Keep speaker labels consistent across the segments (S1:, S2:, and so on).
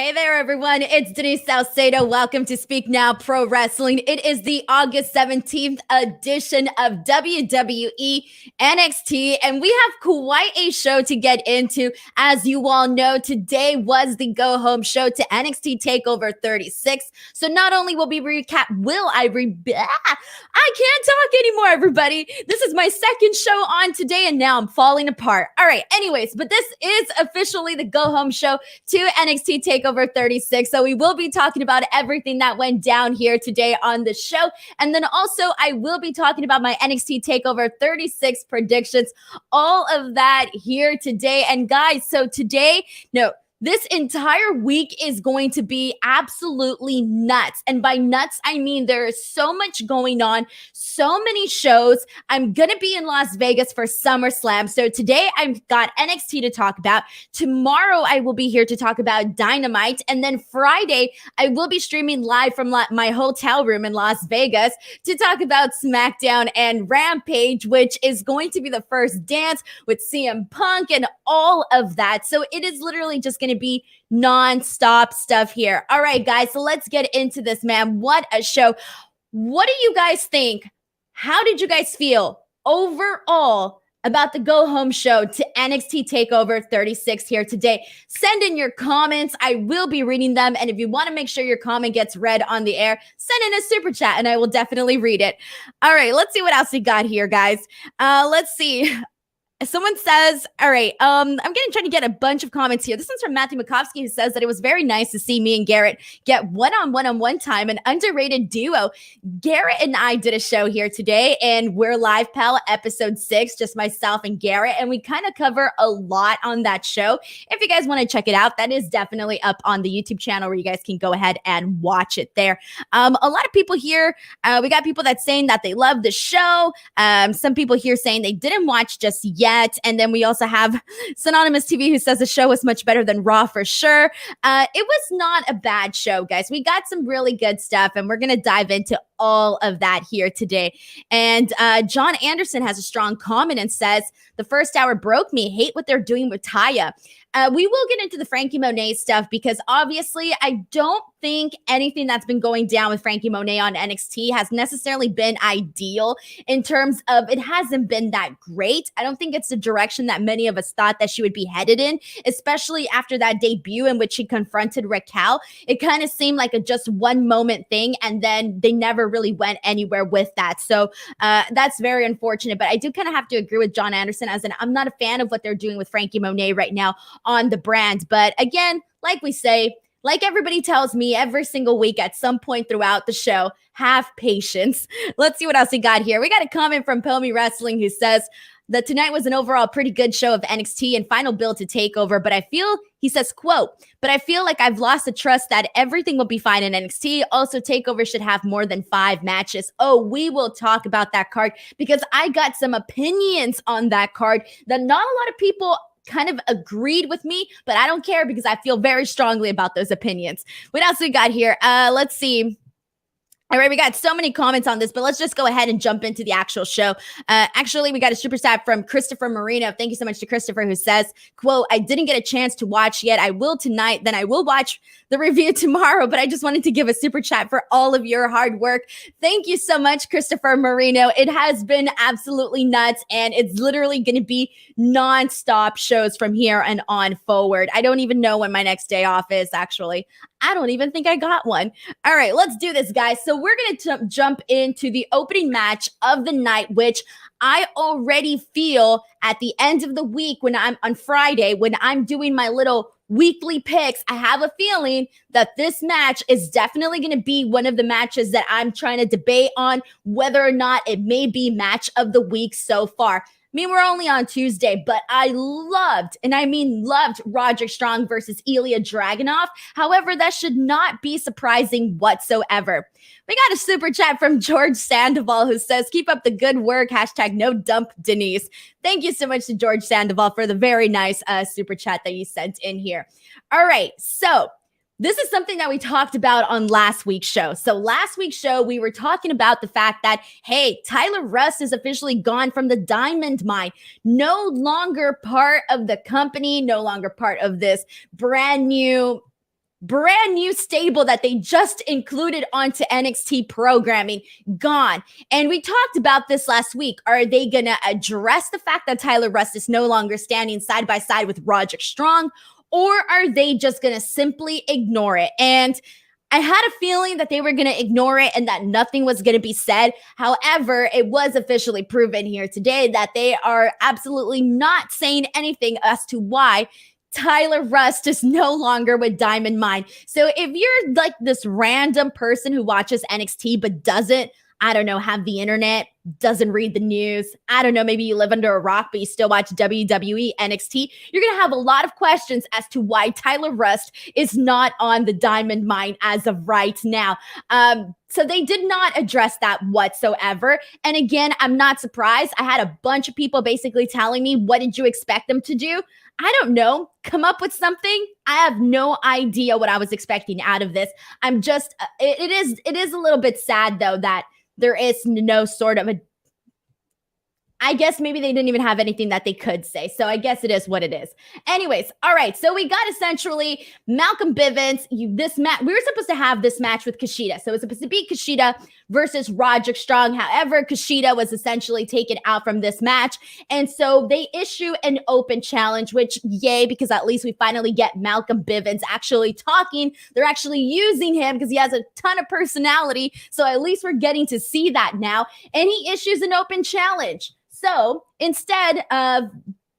S1: Hey there, everyone. It's Denise Salcedo. Welcome to Speak Now Pro Wrestling. It is the August 17th edition of WWE NXT, and we have quite a show to get into. As you all know, today was the go-home show to NXT Takeover 36. So not only will I can't talk anymore, everybody. This is my second show on today, and now I'm falling apart. All right, anyways, but this is officially the go-home show to NXT Takeover 36. So we will be talking about everything that went down here today on the show. And then also I will be talking about my NXT Takeover 36 predictions, all of that here today. And guys, so today, this entire week is going to be absolutely nuts. And by nuts, I mean there is so much going on, so many shows. I'm going to be in Las Vegas for SummerSlam. So today I've got NXT to talk about. Tomorrow I will be here to talk about Dynamite. And then Friday, I will be streaming live from my hotel room in Las Vegas to talk about Smackdown and Rampage, which is going to be the first dance with CM Punk and all of that. So it is literally just going to be non-stop stuff here. All right, guys, so let's get into this, man. What a show. What do you guys think? How did you guys feel overall about the go-home show to NXT TakeOver 36 here today? Send in your comments. I will be reading them. And if you want to make sure your comment gets read on the air, send in a super chat and I will definitely read it. All right, let's see what else we got here, guys. Let's see. Someone says, all right, I'm trying to get a bunch of comments here. This one's from Matthew Makovsky, who says that it was very nice to see me and Garrett get one-on-one time, an underrated duo. Garrett and I did a show here today, and we're Live Pal episode 6, just myself and Garrett, and we kind of cover a lot on that show. If you guys want to check it out, that is definitely up on the YouTube channel where you guys can go ahead and watch it there. A lot of people here, we got people that's saying that they love the show. Some people here saying they didn't watch just yet. And then we also have Synonymous TV who says the show was much better than Raw for sure. It was not a bad show, guys. We got some really good stuff, and we're going to dive into all of that here today. And John Anderson has a strong comment and says, the first hour broke me. Hate what they're doing with Taya. We will get into the Frankie Monet stuff because obviously I don't think anything that's been going down with Frankie Monet on NXT has necessarily been ideal in terms of it hasn't been that great. I don't think it's the direction that many of us thought that she would be headed in, especially after that debut in which she confronted Raquel. It kind of seemed like a just one moment thing, and then they never really went anywhere with that. So that's very unfortunate, but I do kind of have to agree with John Anderson as in I'm not a fan of what they're doing with Frankie Monet right now on the brand. But again, like we say, like everybody tells me every single week at some point throughout the show, have patience. Let's see what else we got here. We got a comment from Pomi Wrestling who says that tonight was an overall pretty good show of NXT and final build to TakeOver, but I feel, he says, quote, but I feel like I've lost the trust that everything will be fine in NXT. Also, TakeOver should have more than 5 matches. Oh, we will talk about that card because I got some opinions on that card that not a lot of people kind of agreed with me, but I don't care because I feel very strongly about those opinions. What else we got here? Let's see. All right, we got so many comments on this, but let's just go ahead and jump into the actual show. Actually, we got a super chat from Christopher Marino. Thank you so much to Christopher, who says, quote, I didn't get a chance to watch yet. I will tonight. Then I will watch the review tomorrow, but I just wanted to give a super chat for all of your hard work. Thank you so much, Christopher Marino. It has been absolutely nuts, and it's literally going to be nonstop shows from here and on forward. I don't even know when my next day off is, actually. I don't even think I got one. All right, let's do this, guys. So we're going to jump into the opening match of the night, which I already feel at the end of the week when I'm on Friday, when I'm doing my little weekly picks, I have a feeling that this match is definitely going to be one of the matches that I'm trying to debate on whether or not it may be match of the week so far. I mean, we're only on Tuesday, but I loved, and I mean loved, Roderick Strong versus Ilya Dragunov. However, that should not be surprising whatsoever. We got a super chat from George Sandoval who says, keep up the good work, hashtag no dump Denise. Thank you so much to George Sandoval for the very nice super chat that you sent in here. All right, so this is something that we talked about on last week's show. So last week's show, we were talking about the fact that, hey, Tyler Rust is officially gone from the Diamond Mine. No longer part of the company, no longer part of this brand new brand new stable that they just included onto NXT programming gone. And we talked about this last week. Are they going to address the fact that Tyler Rust is no longer standing side by side with Roderick Strong, or are they just going to simply ignore it? And I had a feeling that they were going to ignore it and that nothing was going to be said. However, it was officially proven here today that they are absolutely not saying anything as to why Tyler Rust is no longer with Diamond Mine. So if you're like this random person who watches NXT but doesn't, I don't know, have the internet, doesn't read the news, I don't know, maybe you live under a rock, but you still watch WWE NXT, you're going to have a lot of questions as to why Tyler Rust is not on the Diamond Mine as of right now. So they did not address that whatsoever. And again, I'm not surprised. I had a bunch of people basically telling me, what did you expect them to do? I don't know. Come up with something. I have no idea what I was expecting out of this. I'm just, it is a little bit sad though that there is no sort of I guess maybe they didn't even have anything that they could say. So I guess it is what it is. Anyways, all right. So we got essentially Malcolm Bivens. We were supposed to have this match with Kushida. So it was supposed to be Kushida versus Roderick Strong. However, Kushida was essentially taken out from this match. And so they issue an open challenge, which yay, because at least we finally get Malcolm Bivens actually talking. They're actually using him because he has a ton of personality. So at least we're getting to see that now. And he issues an open challenge. So instead of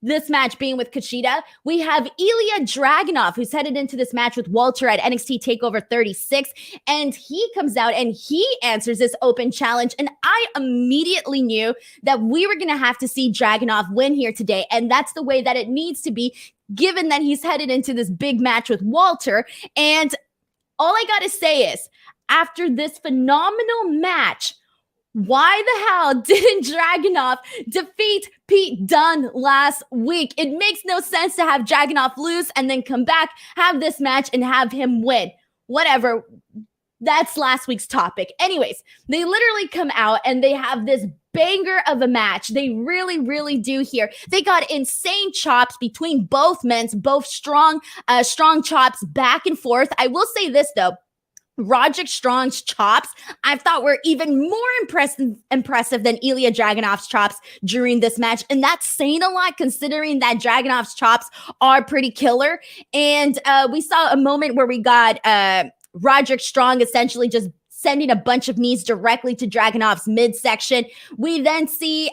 S1: this match being with Kushida, we have Ilya Dragunov, who's headed into this match with Walter at NXT Takeover 36. And he comes out and he answers this open challenge. And I immediately knew that we were going to have to see Dragunov win here today. And that's the way that it needs to be, given that he's headed into this big match with Walter. And all I got to say is, after this phenomenal match, why the hell didn't Dragunov defeat Pete Dunne last week? It makes no sense to have Dragunov lose and then come back, have this match, and have him win. Whatever. That's last week's topic. Anyways, they literally come out and they have this banger of a match. They really, really do here. They got insane chops between both men, both strong chops back and forth. I will say this, though. Roderick Strong's chops, I thought were even more impressive than Ilya Dragunov's chops during this match. And that's saying a lot considering that Dragunov's chops are pretty killer. And we saw a moment where we got Roderick Strong essentially just sending a bunch of knees directly to Dragunov's midsection. We then see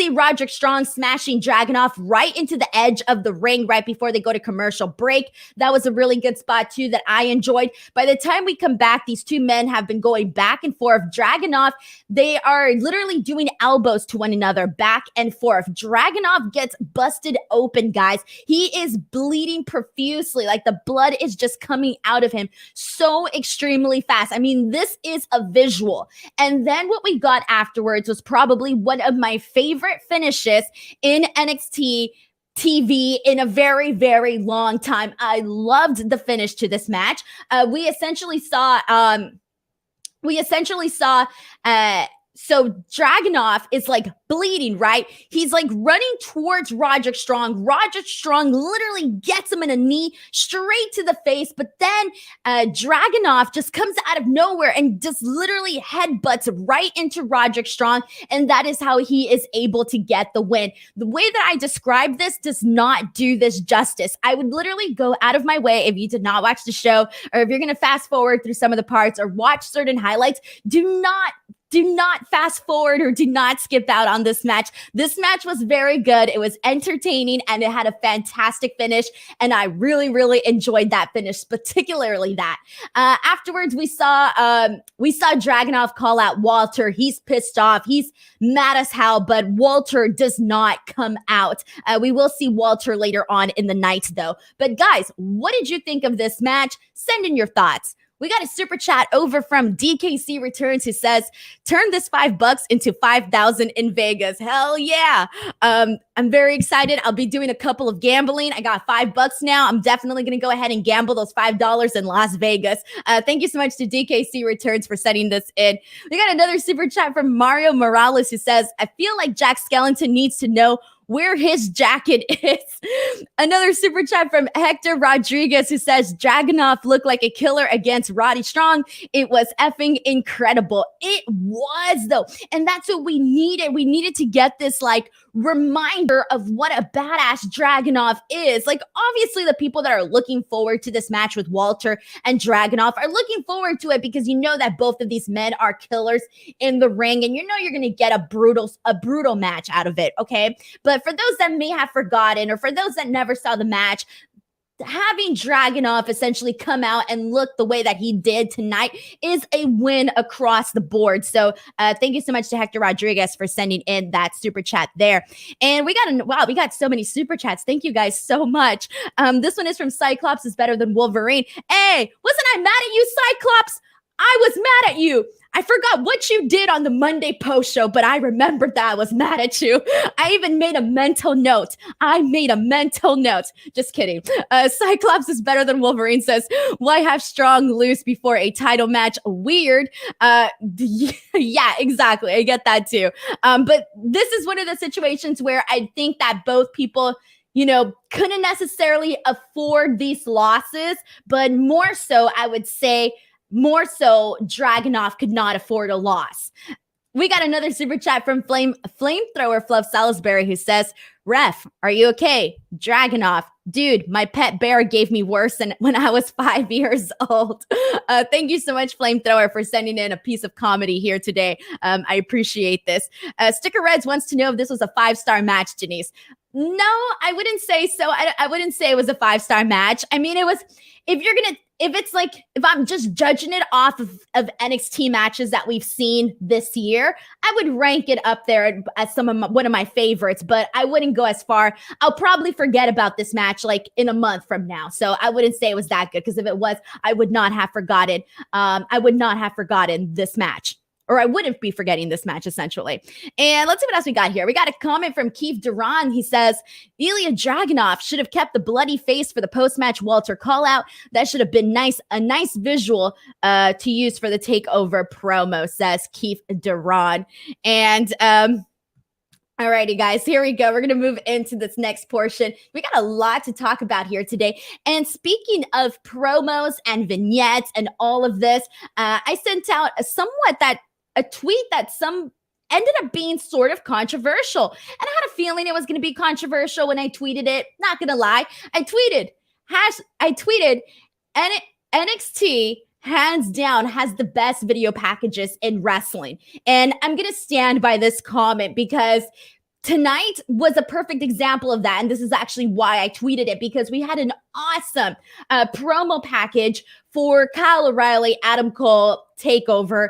S1: Roderick Strong smashing Dragunov right into the edge of the ring right before they go to commercial break. That was a really good spot too that I enjoyed. By the time we come back, these two men have been going back and forth. Dragunov, they are literally doing elbows to one another back and forth. Dragunov gets busted open, guys. He is bleeding profusely. Like the blood is just coming out of him so extremely fast. I mean, this is a visual. And then what we got afterwards was probably one of my favorite finishes in NXT TV in a very, very long time. I loved the finish to this match. We essentially saw so Dragunov is like bleeding, right? He's like running towards Roderick Strong. Roderick Strong literally gets him in a knee straight to the face, but then Dragunov just comes out of nowhere and just literally headbutts right into Roderick Strong, and that is how he is able to get the win. The way that I describe this does not do this justice. I would literally go out of my way, if you did not watch the show, or if you're going to fast forward through some of the parts or watch certain highlights, do not fast forward or do not skip out on this match. This match was very good. It was entertaining and it had a fantastic finish. And I really, really enjoyed that finish, particularly that. Afterwards, we saw Dragunov call out Walter. He's pissed off. He's mad as hell, but Walter does not come out. We will see Walter later on in the night, though. But guys, what did you think of this match? Send in your thoughts. We got a super chat over from DKC Returns who says, turn this $5 into 5,000 in Vegas. Hell yeah. I'm very excited. I'll be doing a couple of gambling. I got $5 now. I'm definitely going to go ahead and gamble those $5 in Las Vegas. Thank you so much to DKC Returns for sending this in. We got another super chat from Mario Morales who says, I feel like Jack Skellington needs to know where his jacket is. Another super chat from Hector Rodriguez who says Dragunov looked like a killer against Roddy Strong. It was effing incredible. It was though. And that's what we needed. We needed to get this like reminder of what a badass Dragunov is. Like obviously the people that are looking forward to this match with Walter and Dragunov are looking forward to it because you know that both of these men are killers in the ring and you know you're going to get a brutal match out of it, okay? But for those that may have forgotten or for those that never saw the match, having Dragunov essentially come out and look the way that he did tonight is a win across the board. So thank you so much to Hector Rodriguez for sending in that super chat there. And we got so many super chats. Thank you guys so much. This one is from Cyclops is better than Wolverine. Hey, wasn't I mad at you, Cyclops? I was mad at you. I forgot what you did on the Monday post show, but I remembered that I was mad at you. I even made a mental note. Just kidding. Cyclops is better than Wolverine says, why have Strong lose before a title match? Weird. Yeah, exactly. I get that too. But this is one of the situations where I think that both people couldn't necessarily afford these losses, but more so, I would say, Dragunov could not afford a loss. We got another super chat from Flamethrower Fluff Salisbury who says, Ref, are you okay? Dragunov, dude, my pet bear gave me worse than when I was 5 years old. Thank you so much, Flamethrower, for sending in a piece of comedy here today. I appreciate this. Sticker Reds wants to know if this was a 5-star match, Denise. No, I wouldn't say so. I wouldn't say it was a 5-star match. I mean, it was, if I'm just judging it off of NXT matches that we've seen this year, I would rank it up there as one of my favorites, but I wouldn't go as far. I'll probably forget about this match like in a month from now. So I wouldn't say it was that good because if it was, I would not have forgotten. This match. Or I wouldn't be forgetting this match, essentially. And let's see what else we got here. We got a comment from Keith Duran. He says, Ilya Dragunov should have kept the bloody face for the post-match Walter call-out. That should have been a nice visual to use for the takeover promo, says Keith Duran. And alrighty, guys, here we go. We're going to move into this next portion. We got a lot to talk about here today. And speaking of promos and vignettes and all of this, I sent out a tweet that ended up being sort of controversial. And I had a feeling it was going to be controversial when I tweeted it. Not going to lie. I tweeted, NXT hands down has the best video packages in wrestling. And I'm going to stand by this comment because tonight was a perfect example of that. And this is actually why I tweeted it, because we had an awesome promo package for Kyle O'Reilly, Adam Cole takeover.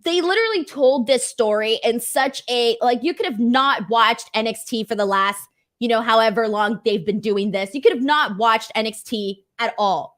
S1: They literally told this story in such a, like, you could have not watched NXT for the last, however long they've been doing this. You could have not watched NXT at all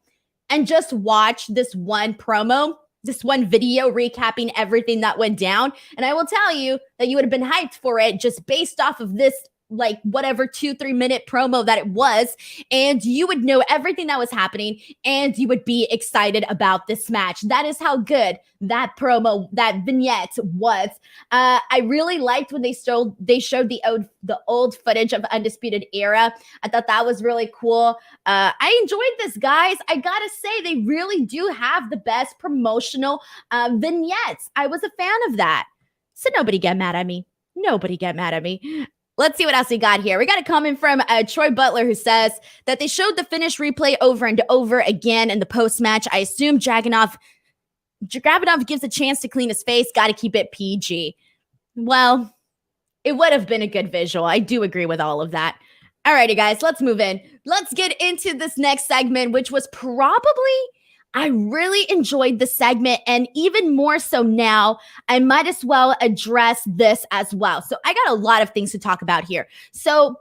S1: and just watch this one promo, this one video recapping everything that went down. And I will tell you that you would have been hyped for it just based off of this, like whatever 2-3 minute promo that it was, and you would know everything that was happening and you would be excited about this match. That is how good that promo, that vignette was. I really liked when they showed the old footage of Undisputed Era. I thought that was really cool. I enjoyed this, guys. I gotta say, they really do have the best promotional vignettes. I was a fan of that. So nobody get mad at me. Let's see what else we got here. We got a comment from Troy Butler who says that they showed the finish replay over and over again in the post-match. I assume Dragunov gives a chance to clean his face. Got to keep it PG. Well, it would have been a good visual. I do agree with all of that. Alrighty, guys, let's move in. Let's get into this next segment, which was I really enjoyed the segment, and even more so now, I might as well address this as well. So I got a lot of things to talk about here. So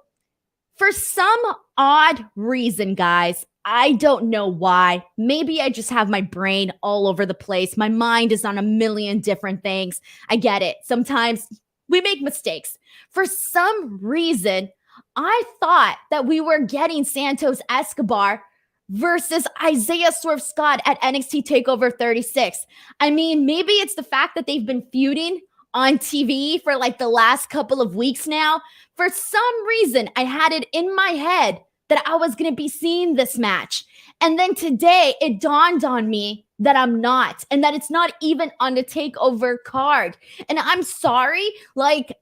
S1: for some odd reason, guys, I don't know why. Maybe I just have my brain all over the place. My mind is on a million different things. I get it. Sometimes we make mistakes. For some reason, I thought that we were getting Santos Escobar versus Isaiah Swerve Scott at NXT TakeOver 36. I mean, maybe it's the fact that they've been feuding on TV for like the last couple of weeks now. For some reason, I had it in my head that I was going to be seeing this match. And then today it dawned on me that I'm not, and that it's not even on the takeover card. And I'm sorry, like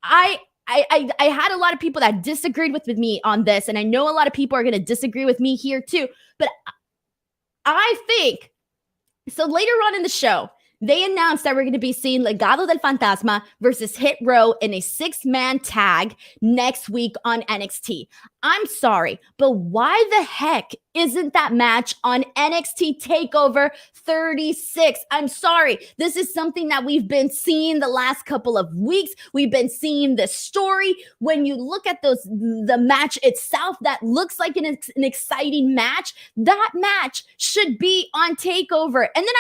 S1: I had a lot of people that disagreed with me on this, and I know a lot of people are going to disagree with me here too. But I think, so later on in the show, they announced that we're going to be seeing Legado del Fantasma versus Hit Row in a 6-man tag next week on NXT. I'm sorry, but why the heck isn't that match on NXT Takeover 36? I'm sorry. This is something that we've been seeing the last couple of weeks. We've been seeing this story. When you look at the match itself, that looks like an exciting match. That match should be on Takeover. And then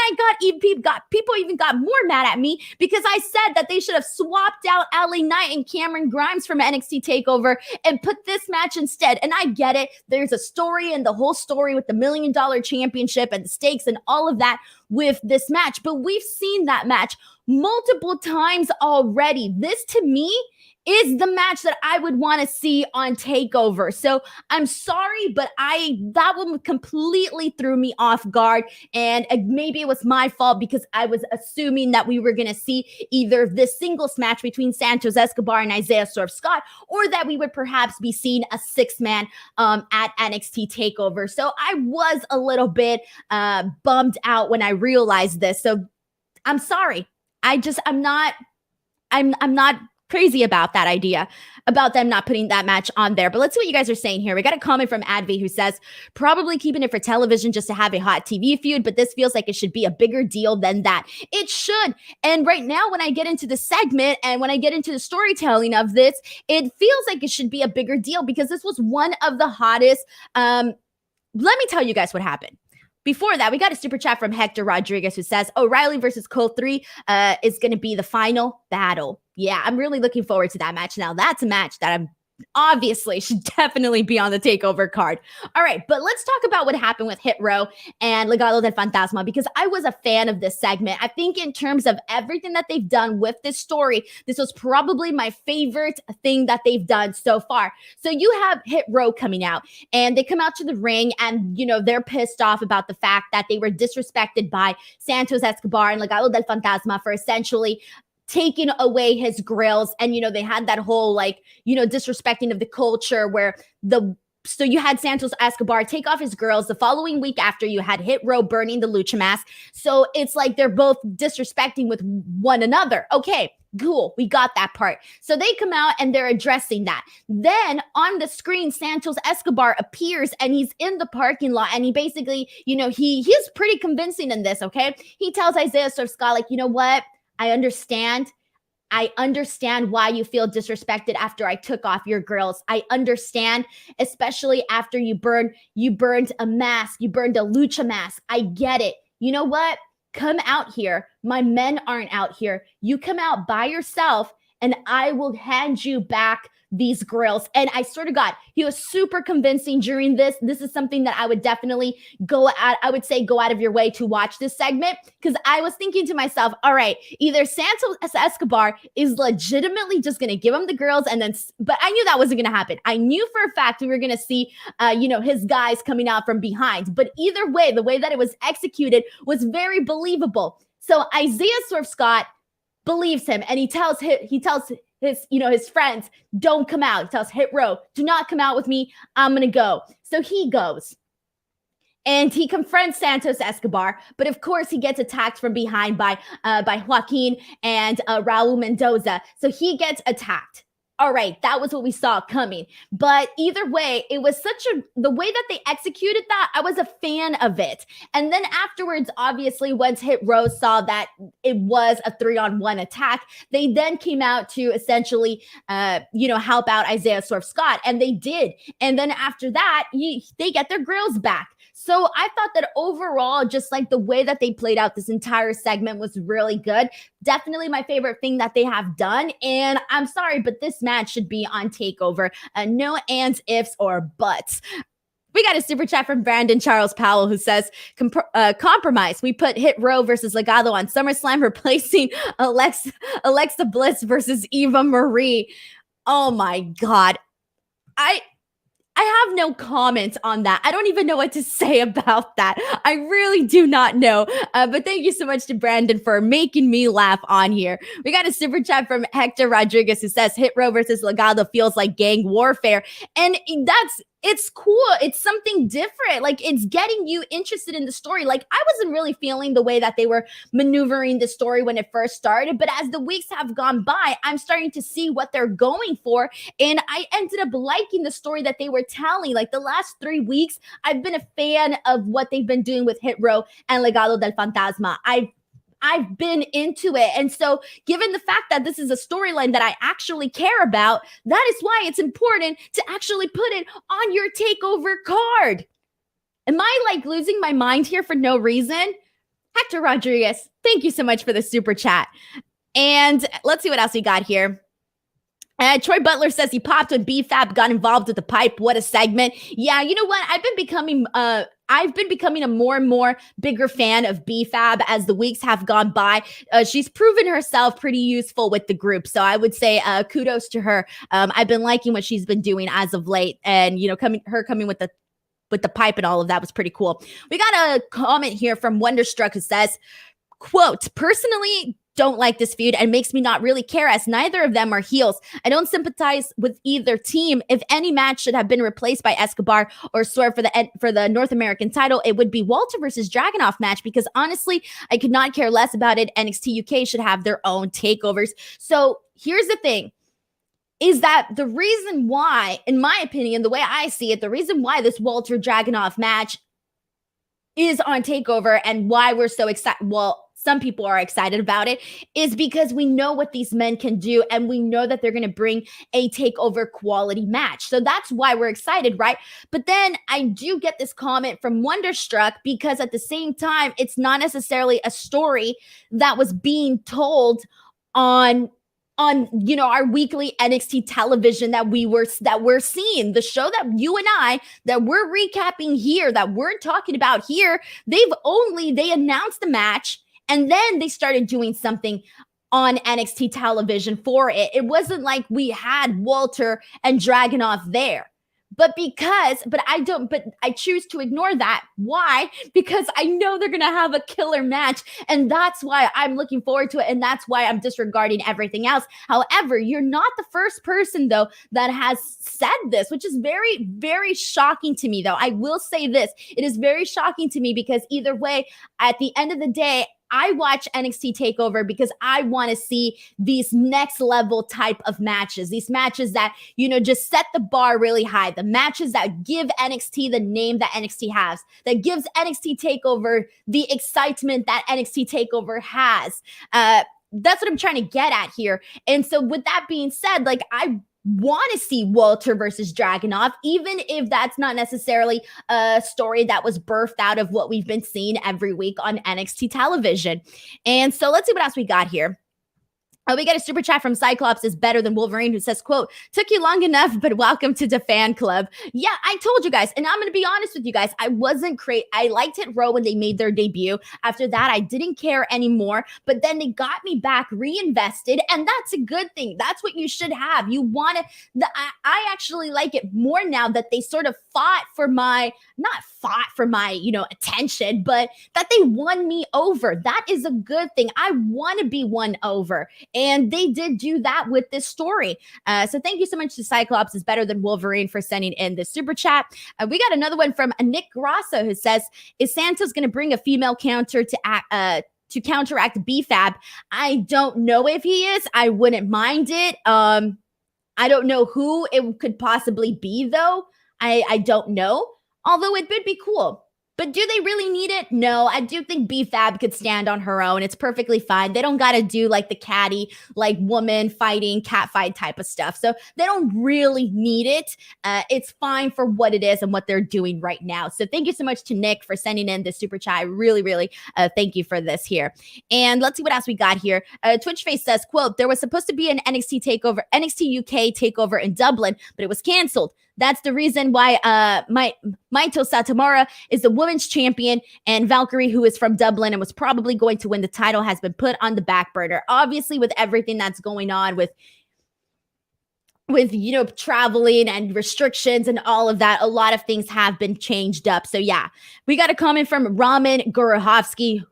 S1: people even got more mad at me because I said that they should have swapped out LA Knight and Cameron Grimes from NXT Takeover and put this match instead. And I get it. There's a story, and the whole story with the $1 million championship and the stakes and all of that with this match. But we've seen that match multiple times already. This, to me, is the match that I would want to see on Takeover. So I'm sorry, but that one completely threw me off guard. And maybe it was my fault because I was assuming that we were going to see either this singles match between Santos Escobar and Isaiah Swerve Scott, or that we would perhaps be seeing a 6-man at NXT Takeover. So I was a little bit bummed out when I realized this. So I'm sorry. I'm not crazy about that idea, about them not putting that match on there. But let's see what you guys are saying here. We got a comment from Advi who says, probably keeping it for television just to have a hot TV feud, but this feels like it should be a bigger deal than that. It should. And right now, when I get into the segment and when I get into the storytelling of this, it feels like it should be a bigger deal because this was one of the hottest. Let me tell you guys what happened. Before that, we got a super chat from Hector Rodriguez who says, O'Reilly versus Cole 3 is going to be the final battle. Yeah, I'm really looking forward to that match. Now, that's a match that I'm obviously should definitely be on the Takeover card. All right, but let's talk about what happened with Hit Row and Legado del Fantasma, because I was a fan of this segment. I think in terms of everything that they've done with this story, this was probably my favorite thing that they've done so far. So you have Hit Row coming out, and they come out to the ring, and, you know, they're pissed off about the fact that they were disrespected by Santos Escobar and Legado del Fantasma for essentially taking away his grills. And, you know, they had that whole, like, you know, disrespecting of the culture where so you had Santos Escobar take off his grills. The following week after, you had Hit Row burning the lucha mask. So it's like they're both disrespecting with one another. Okay, cool. We got that part. So they come out and they're addressing that. Then on the screen, Santos Escobar appears and he's in the parking lot, and he basically, you know, he's pretty convincing in this, okay? He tells Isaiah Swerve Scott, like, you know what? I understand why you feel disrespected after I took off your grills. I understand, especially after you burned a mask, you burned a lucha mask. I get it. You know what? Come out here. My men aren't out here. You come out by yourself and I will hand you back these grills. And I swear to God, he was super convincing during this. This is something that I would definitely go out of your way to watch this segment, because I was thinking to myself, all right, either Santos Escobar is legitimately just going to give him the grills, but I knew that wasn't going to happen. I knew for a fact we were going to see, his guys coming out from behind. But either way, the way that it was executed was very believable. So Isaiah Swerve Scott believes him, and he tells his friends, don't come out. He tells Hit Row, do not come out with me. I'm going to go. So he goes and he confronts Santos Escobar, but of course he gets attacked from behind by Joaquin and Raul Mendoza. So he gets attacked. All right, that was what we saw coming. But either way, it was the way that they executed that, I was a fan of it. And then afterwards, obviously, once Hit Row saw that it was a 3-on-1 attack, they then came out to essentially, help out Isaiah Swerve Scott. And they did. And then after that, they get their grills back. So I thought that overall, just like the way that they played out this entire segment was really good. Definitely my favorite thing that they have done. And I'm sorry, but this match should be on Takeover. No ands, ifs, or buts. We got a super chat from Brandon Charles Powell who says, compromise. We put Hit Row versus Legado on SummerSlam, replacing Alexa Bliss versus Eva Marie. Oh my God. I have no comment on that. I don't even know what to say about that. I really do not know. But thank you so much to Brandon for making me laugh on here. We got a super chat from Hector Rodriguez who says Hit Row versus Legado feels like gang warfare. And it's cool. It's something different. Like, it's getting you interested in the story. Like, I wasn't really feeling the way that they were maneuvering the story when it first started. But as the weeks have gone by, I'm starting to see what they're going for. And I ended up liking the story that they were telling. Like, the last 3 weeks, I've been a fan of what they've been doing with Hit Row and Legado del Fantasma. I've been into it. And so given the fact that this is a storyline that I actually care about, that is why it's important to actually put it on your takeover card. Am I like losing my mind here for no reason? Hector Rodriguez, thank you so much for the super chat. And let's see what else we got here. Troy Butler says he popped when B-Fab got involved with the pipe. What a segment. Yeah, you know what? I've been becoming a more and more bigger fan of B-Fab as the weeks have gone by. She's proven herself pretty useful with the group. So I would say kudos to her. I've been liking what she's been doing as of late. And, you know, coming with the pipe and all of that was pretty cool. We got a comment here from Wonderstruck who says, quote, personally, don't like this feud and makes me not really care as neither of them are heels. I don't sympathize with either team. If any match should have been replaced by Escobar or Swerve for the North American title, it would be Walter versus Dragunov match because honestly, I could not care less about it. NXT UK should have their own takeovers. So here's the thing. Is that the reason why, in my opinion, the way I see it, the reason why this Walter Dragunov match is on TakeOver and why we're so excited, well, some people are excited about it, is because we know what these men can do and we know that they're going to bring a TakeOver quality match. So that's why we're excited, right? But then I do get this comment from Wonderstruck because at the same time, it's not necessarily a story that was being told on you know, our weekly NXT television that we're seeing. The show that you and I that we're recapping here, that we're talking about here, they announced the match and then they started doing something on NXT television for it. It wasn't like we had Walter and Dragunov there. But I choose to ignore that. Why? Because I know they're going to have a killer match. And that's why I'm looking forward to it. And that's why I'm disregarding everything else. However, you're not the first person, though, that has said this, which is very, very shocking to me, though. I will say this. It is very shocking to me because either way, at the end of the day, I watch NXT TakeOver because I want to see these next level type of matches, these matches that, you know, just set the bar really high, the matches that give NXT the name that NXT has, that gives NXT TakeOver the excitement that NXT TakeOver has. That's what I'm trying to get at here. And so with that being said, like, I want to see Walter versus Dragunov, even if that's not necessarily a story that was birthed out of what we've been seeing every week on NXT television. And so let's see what else we got here. We got a super chat from Cyclops is better than Wolverine who says, quote, took you long enough, but welcome to the fan club. Yeah, I told you guys, and I'm going to be honest with you guys. I wasn't crazy. I liked Hit Row when they made their debut. After that, I didn't care anymore, but then they got me back reinvested, and that's a good thing. That's what you should have. You want to, I actually like it more now that they sort of fought for my, you know, attention, but that they won me over. That is a good thing. I want to be won over. And they did do that with this story. So thank you so much to Cyclops is better than Wolverine for sending in this super chat. We got another one from Nick Grasso who says, is Santos going to bring a female counter to counteract B-Fab? I don't know if he is. I wouldn't mind it. I don't know who it could possibly be, though. I don't know. Although it would be cool. But do they really need it? No, I do think B-Fab could stand on her own. It's perfectly fine. They don't got to do like the catty, like woman fighting, cat fight type of stuff. So they don't really need it. It's fine for what it is and what they're doing right now. So thank you so much to Nick for sending in this super chat. I really, really thank you for this here. And let's see what else we got here. Twitchface says, quote, there was supposed to be an NXT UK takeover in Dublin, but it was canceled. That's the reason why Maito Satomura is the women's champion, and Valkyrie, who is from Dublin and was probably going to win the title, has been put on the back burner. Obviously, with everything that's going on with traveling and restrictions and all of that, a lot of things have been changed up. So yeah, we got a comment from Roman Gorovsky,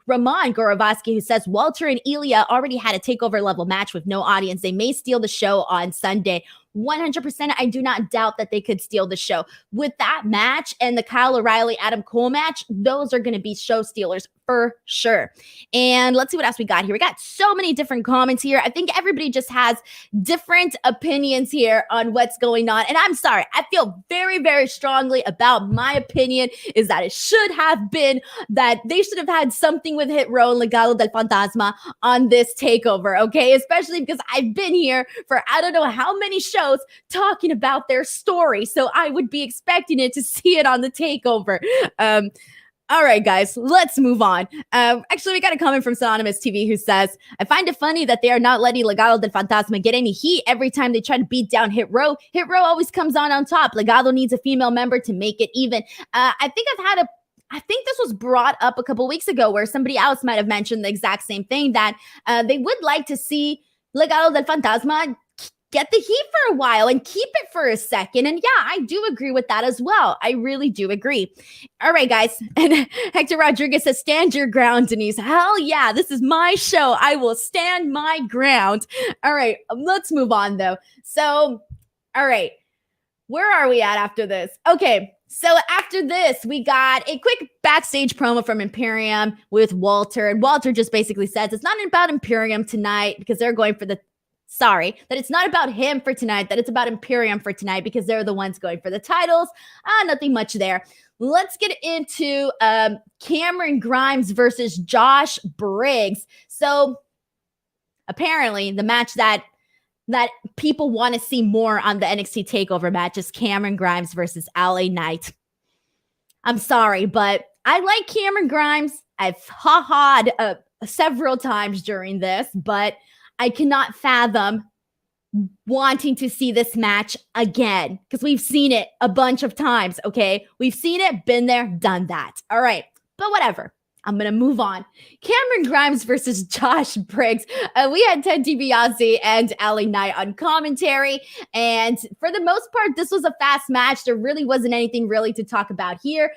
S1: who says Walter and Ilya already had a takeover level match with no audience. They may steal the show on Sunday. 100%, I do not doubt that they could steal the show. With that match and the Kyle O'Reilly, Adam Cole match, those are going to be show stealers for sure. And let's see what else we got here. We got so many different comments here. I think everybody just has different opinions here on what's going on. And I'm sorry, I feel very, very strongly about my opinion is that it should have been that they should have had something with Hit Row and Legado del Fantasma on this takeover, okay? Especially because I've been here for I don't know how many shows talking about their story. So I would be expecting it to see it on the takeover. All right, guys, let's move on. Actually, we got a comment from Synonymous TV who says, I find it funny that they are not letting Legado del Fantasma get any heat every time they try to beat down Hit Row. Hit Row always comes on top. Legado needs a female member to make it even. I think this was brought up a couple weeks ago where somebody else might have mentioned the exact same thing, that they would like to see Legado del Fantasma get the heat for a while and keep it for a second. And yeah, I do agree with that as well. I really do agree. All right, guys. And Hector Rodriguez says, stand your ground, Denise. Hell yeah, this is my show. I will stand my ground. All right, let's move on though. So, all right, where are we at after this? Okay. So after this, we got a quick backstage promo from Imperium with Walter. And Walter just basically says it's not about Imperium tonight because they're going for that it's not about him for tonight, that it's about Imperium for tonight because they're the ones going for the titles. Nothing much there. Let's get into Cameron Grimes versus Josh Briggs. So apparently the match that people want to see more on the NXT TakeOver match is Cameron Grimes versus LA Knight. I'm sorry, but I like Cameron Grimes. I've ha-ha'd several times during this, but I cannot fathom wanting to see this match again because we've seen it a bunch of times, okay? We've seen it, been there, done that. All right, but whatever. I'm going to move on. Cameron Grimes versus Josh Briggs. We had Ted DiBiase and LA Knight on commentary, and for the most part, this was a fast match. There really wasn't anything really to talk about here.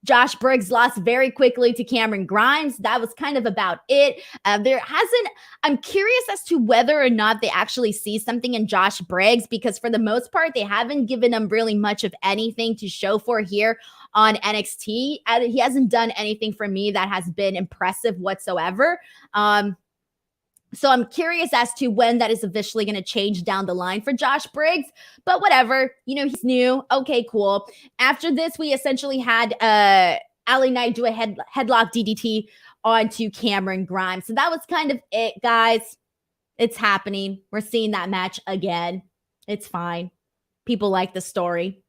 S1: Josh Briggs lost very quickly to Cameron Grimes. That was kind of about it. I'm curious as to whether or not they actually see something in Josh Briggs, because for the most part, they haven't given him really much of anything to show for here on NXT. He hasn't done anything for me that has been impressive whatsoever. So I'm curious as to when that is officially going to change down the line for Josh Briggs, but whatever, he's new. Okay, cool. After this, we essentially had LA Knight do a headlock DDT onto Cameron Grimes. So that was kind of it, guys. It's happening. We're seeing that match again. It's fine. People like the story.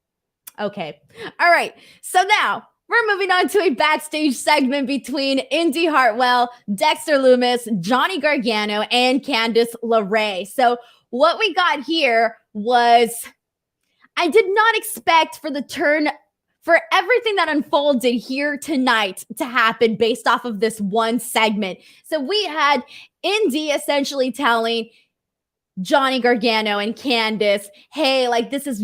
S1: Okay. All right. So now we're moving on to a backstage segment between Indy Hartwell, Dexter Lumis, Johnny Gargano, and Candice LeRae. So what we got here was, I did not expect for everything that unfolded here tonight to happen based off of this one segment. So we had Indy essentially telling Johnny Gargano and Candice, hey, like this is,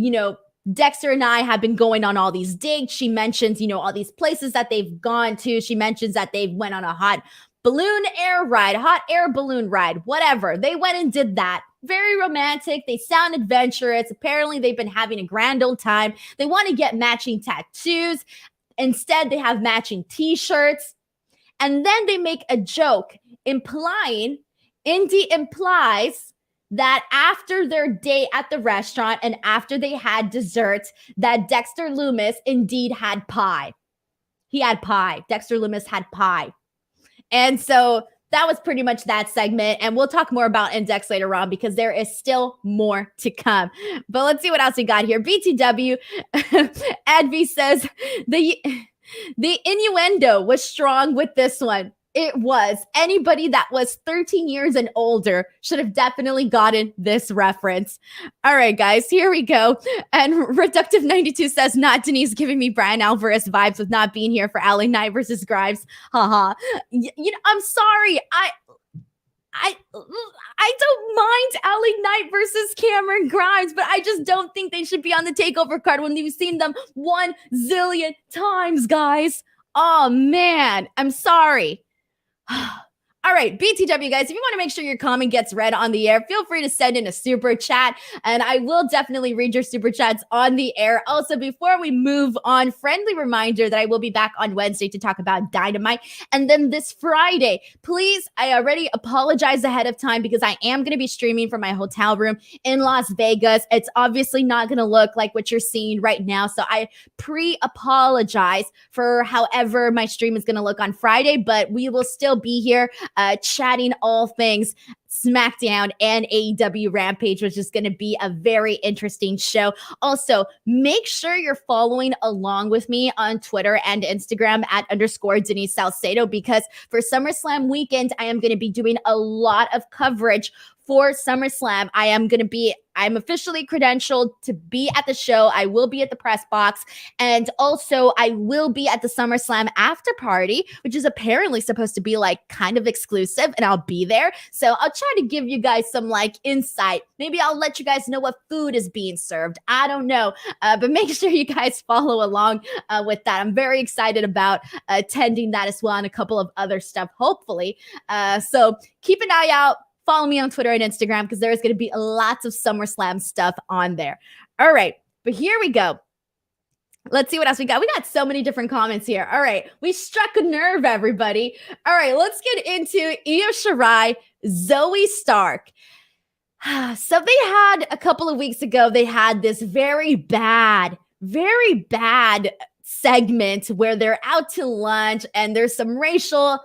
S1: Dexter and I have been going on all these dates. She mentions, all these places that they've gone to. She mentions that they went on a hot air balloon ride, whatever. They went and did that. Very romantic. They sound adventurous. Apparently, they've been having a grand old time. They want to get matching tattoos. Instead, they have matching t-shirts. And then they make a joke Indy implies that after their date at the restaurant and after they had desserts, that Dexter Lumis indeed had pie. He had pie. Dexter Lumis had pie. And so that was pretty much that segment. And we'll talk more about Index later on because there is still more to come. But let's see what else we got here. BTW, Advi says, the innuendo was strong with this one. It was. Anybody that was 13 years and older should have definitely gotten this reference. All right, guys, here we go. And Reductive92 says, not Denise giving me Brian Alvarez vibes with not being here for LA Knight versus Grimes. Haha. You know, I'm sorry. I don't mind LA Knight versus Cameron Grimes, but I just don't think they should be on the takeover card when we've seen them 1 zillion times, guys. Oh, man. I'm sorry. All right, BTW guys, if you want to make sure your comment gets read on the air, feel free to send in a super chat, and I will definitely read your super chats on the air. Also, before we move on, friendly reminder that I will be back on Wednesday to talk about Dynamite, and then this Friday, please, I already apologize ahead of time because I am going to be streaming from my hotel room in Las Vegas. It's obviously not going to look like what you're seeing right now, so I pre-apologize for however my stream is going to look on Friday, but we will still be here chatting all things Smackdown and AEW Rampage, which is going to be a very interesting show. Also, make sure you're following along with me on Twitter and Instagram at _ Denise Salcedo, because for SummerSlam weekend, I am going to be doing a lot of coverage for SummerSlam. I'm officially credentialed to be at the show. I will be at the press box. And also I will be at the SummerSlam after party, which is apparently supposed to be like kind of exclusive, and I'll be there. So I'll try to give you guys some like insight. Maybe I'll let you guys know what food is being served. I don't know. But make sure you guys follow along with that. I'm very excited about attending that as well, and a couple of other stuff, hopefully. So keep an eye out. Follow me on Twitter and Instagram because there's going to be lots of SummerSlam stuff on there. All right, but here we go. Let's see what else we got. We got so many different comments here. All right, we struck a nerve, everybody. All right, let's get into Io Shirai, Zoe Stark. So they had a couple of weeks ago, they had this very bad segment where they're out to lunch and there's some racial,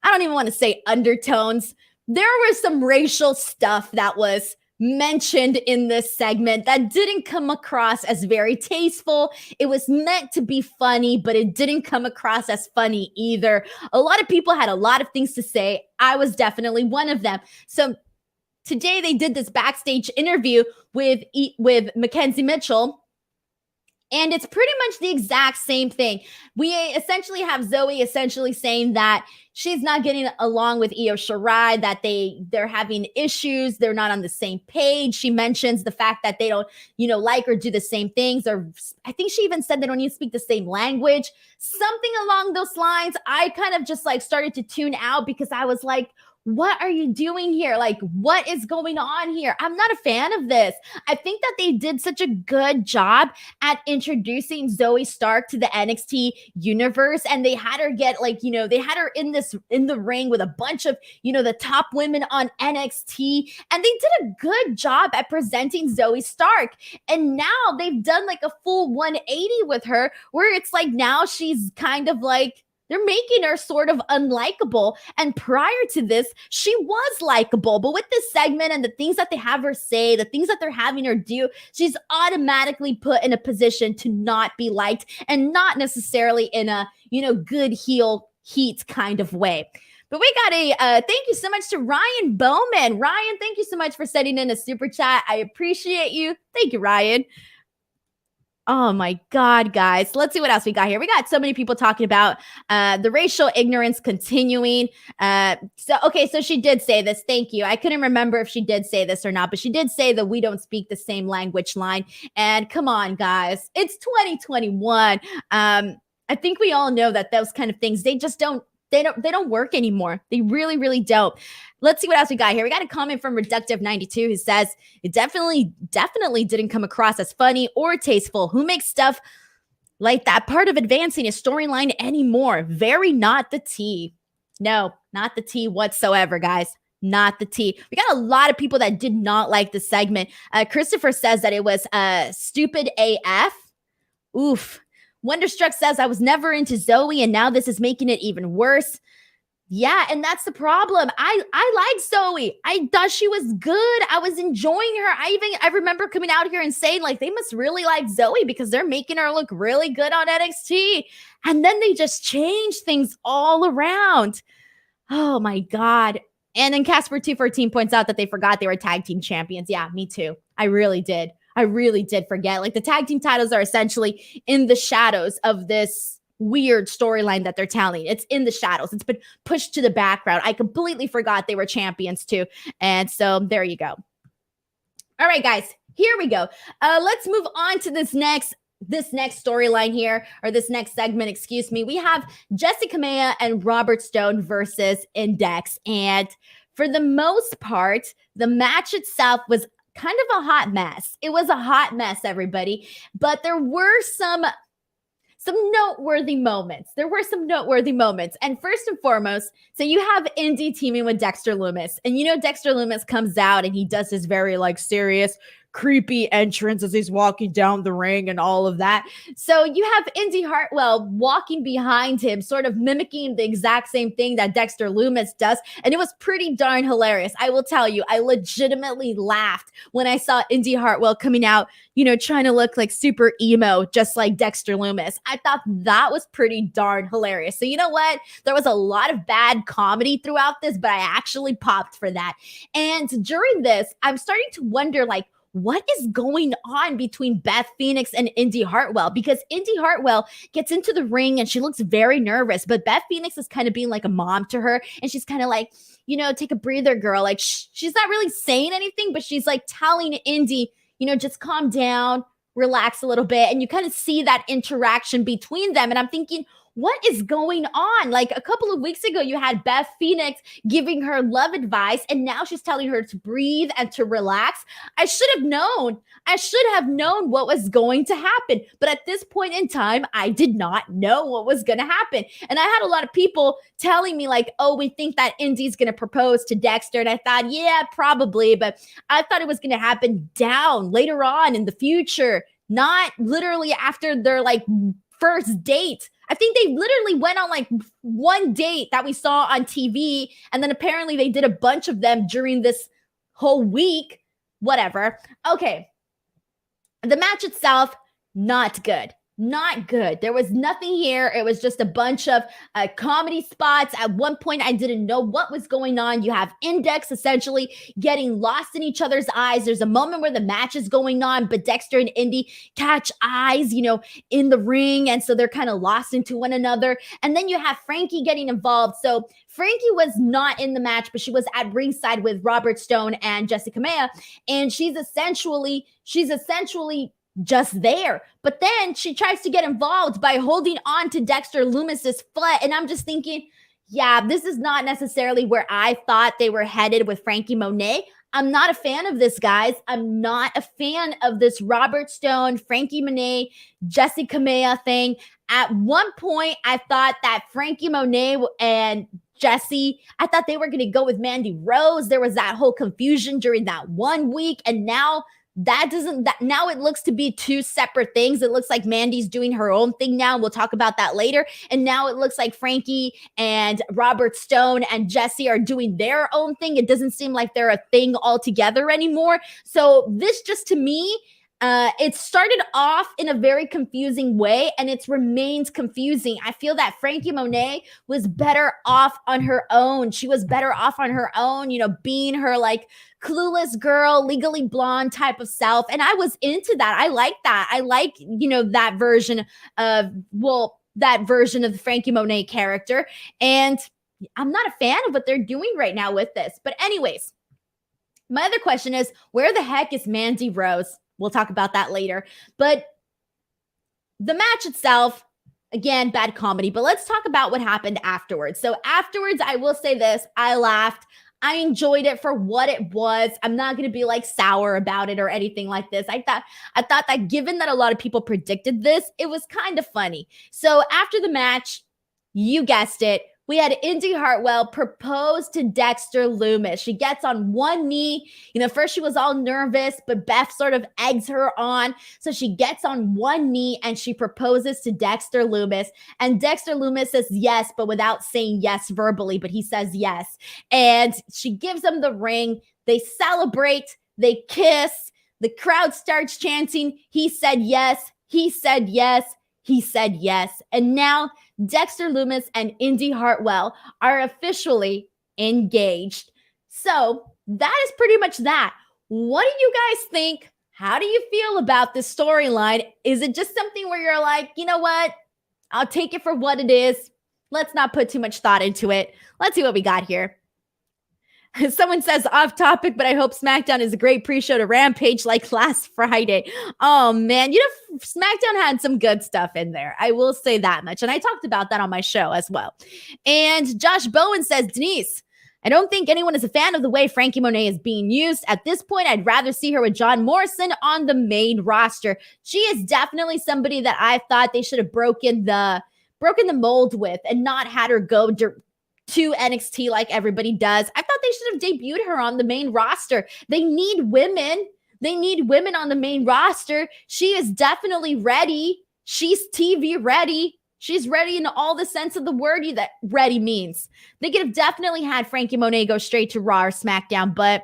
S1: I don't even want to say undertones. There was some racial stuff that was mentioned in this segment that didn't come across as very tasteful. It was meant to be funny, but it didn't come across as funny either. A lot of people had a lot of things to say. I was definitely one of them. So today they did this backstage interview with Mackenzie Mitchell, and it's pretty much the exact same thing. We essentially have Zoe essentially saying that she's not getting along with Io Shirai, that they're having issues. They're not on the same page. She mentions the fact that they don't, like or do the same things. Or I think she even said they don't even speak the same language. Something along those lines. I kind of just like started to tune out because I was like, what are you doing here? Like, what is going on here? I'm not a fan of this. I think that they did such a good job at introducing Zoe Stark to the NXT universe, and they had her get they had her in the ring with a bunch of, the top women on NXT, and they did a good job at presenting Zoe Stark. And now they've done like a full 180 with her, where it's like now she's kind of like, they're making her sort of unlikable. And prior to this, she was likable. But with this segment and the things that they have her say, the things that they're having her do, she's automatically put in a position to not be liked, and not necessarily in a, good heel heat kind of way. But we got thank you so much to Ryan Bowman. Ryan, thank you so much for sending in a super chat. I appreciate you. Thank you, Ryan. Oh my God, guys. Let's see what else we got here. We got so many people talking about the racial ignorance continuing. So she did say this. Thank you. I couldn't remember if she did say this or not, but she did say that we don't speak the same language line. And come on, guys. It's 2021. I think we all know that those kind of things, they don't work anymore. They really, really don't. Let's see what else we got here. We got a comment from Reductive92 who says, it definitely didn't come across as funny or tasteful. Who makes stuff like that part of advancing a storyline anymore? Very not the tea. No, not the tea whatsoever, guys. Not the tea. We got a lot of people that did not like the segment. Christopher says that it was stupid AF. Oof. Wonderstruck says, I was never into Zoe, and now this is making it even worse. Yeah, and that's the problem. I like Zoe. I thought she was good. I was enjoying her. I remember coming out here and saying, like, they must really like Zoe because they're making her look really good on NXT. And then they just changed things all around. Oh my God. And then Casper214 points out that they forgot they were tag team champions. Yeah, me too. I really did. I really did forget. Like, the tag team titles are essentially in the shadows of this weird storyline that they're telling. It's in the shadows. It's been pushed to the background. I completely forgot they were champions too. And so there you go. All right, guys, here we go. Let's move on to this next storyline here, or this next segment, excuse me. We have Jessi Kamea and Robert Stone versus Index. And for the most part, the match itself was kind of a hot mess. It was a hot mess, everybody. But there were some noteworthy moments. And first and foremost, so you have Indy teaming with Dexter Lumis. And you know, Dexter Lumis comes out and he does his very serious, creepy entrance as he's walking down the ring and all of that. So you have Indy Hartwell walking behind him, sort of mimicking the exact same thing that Dexter Lumis does. And it was pretty darn hilarious. I will tell you, I legitimately laughed when I saw Indy Hartwell coming out, trying to look like super emo, just like Dexter Lumis. I thought that was pretty darn hilarious. So you know what? There was a lot of bad comedy throughout this, but I actually popped for that. And during this, I'm starting to wonder, what is going on between Beth Phoenix and Indy Hartwell? Because Indy Hartwell gets into the ring and she looks very nervous, but Beth Phoenix is kind of being like a mom to her. And she's kind of like, take a breather, girl. Like, she's not really saying anything, but she's like telling Indy, just calm down, relax a little bit. And you kind of see that interaction between them. And I'm thinking, what is going on? Like, a couple of weeks ago, you had Beth Phoenix giving her love advice, and now she's telling her to breathe and to relax. I should have known what was going to happen. But at this point in time, I did not know what was going to happen. And I had a lot of people telling me oh, we think that Indy's going to propose to Dexter. And I thought, yeah, probably. But I thought it was going to happen down later on in the future, not literally after their first date. I think they literally went on one date that we saw on TV. And then apparently they did a bunch of them during this whole week. Whatever. Okay. The match itself, not good. Not good. There was nothing here. It was just a bunch of comedy spots. At one point, I didn't know what was going on. You have Index essentially getting lost in each other's eyes. There's a moment where the match is going on, but Dexter and Indy catch eyes, in the ring. And so they're kind of lost into one another. And then you have Frankie getting involved. So Frankie was not in the match, but she was at ringside with Robert Stone and Jessi Kamea. And she's essentially just there. But then she tries to get involved by holding on to Dexter Lumis's foot. And I'm just thinking, yeah, this is not necessarily where I thought they were headed with Frankie Monet. I'm not a fan of this, guys. I'm not a fan of this Robert Stone, Frankie Monet, Jessi Kamea thing. At one point, I thought that Frankie Monet and Jessi, I thought they were going to go with Mandy Rose. There was that whole confusion during that 1 week. And now now it looks to be two separate things. It looks like Mandy's doing her own thing now. We'll talk about that later. And now it looks like Frankie and Robert Stone and Jessi are doing their own thing. It doesn't seem like they're a thing altogether anymore. So this just, to me, it started off in a very confusing way, and it's remained confusing. I feel that Frankie Monet was better off on her own. She was better off on her own, being her clueless girl, legally blonde type of self. And I was into that. I like that. I like, that version of the Frankie Monet character. And I'm not a fan of what they're doing right now with this. But anyways, my other question is, where the heck is Mandy Rose? We'll talk about that later. But the match itself, again, bad comedy. But let's talk about what happened afterwards. So afterwards, I will say this. I laughed. I enjoyed it for what it was. I'm not going to be sour about it or anything like this. I thought that given that a lot of people predicted this, it was kind of funny. So after the match, you guessed it, we had Indy Hartwell propose to Dexter Lumis. She gets on one knee. First she was all nervous, but Beth sort of eggs her on. So she gets on one knee and she proposes to Dexter Lumis. And Dexter Lumis says yes, but without saying yes verbally, but he says yes. And she gives him the ring. They celebrate. They kiss. The crowd starts chanting, he said yes. He said yes. He said yes. And now Dexter Lumis and Indy Hartwell are officially engaged. So that is pretty much that. What do you guys think? How do you feel about this storyline? Is it just something where you're like, you know what? I'll take it for what it is. Let's not put too much thought into it. Let's see what we got here. Someone says off topic, but I hope SmackDown is a great pre-show to Rampage like last Friday. Oh man, SmackDown had some good stuff in there. I will say that much. And I talked about that on my show as well. And Josh Bowen says, Denise, I don't think anyone is a fan of the way Frankie Monet is being used. At this point, I'd rather see her with John Morrison on the main roster. She is definitely somebody that I thought they should have broken the mold with and not had her go to NXT like everybody does. I thought they should have debuted her on the main roster. They need women. They need women on the main roster. She is definitely ready. She's TV ready. She's ready in all the sense of the word that ready means. They could have definitely had Frankie Monet go straight to Raw or SmackDown, but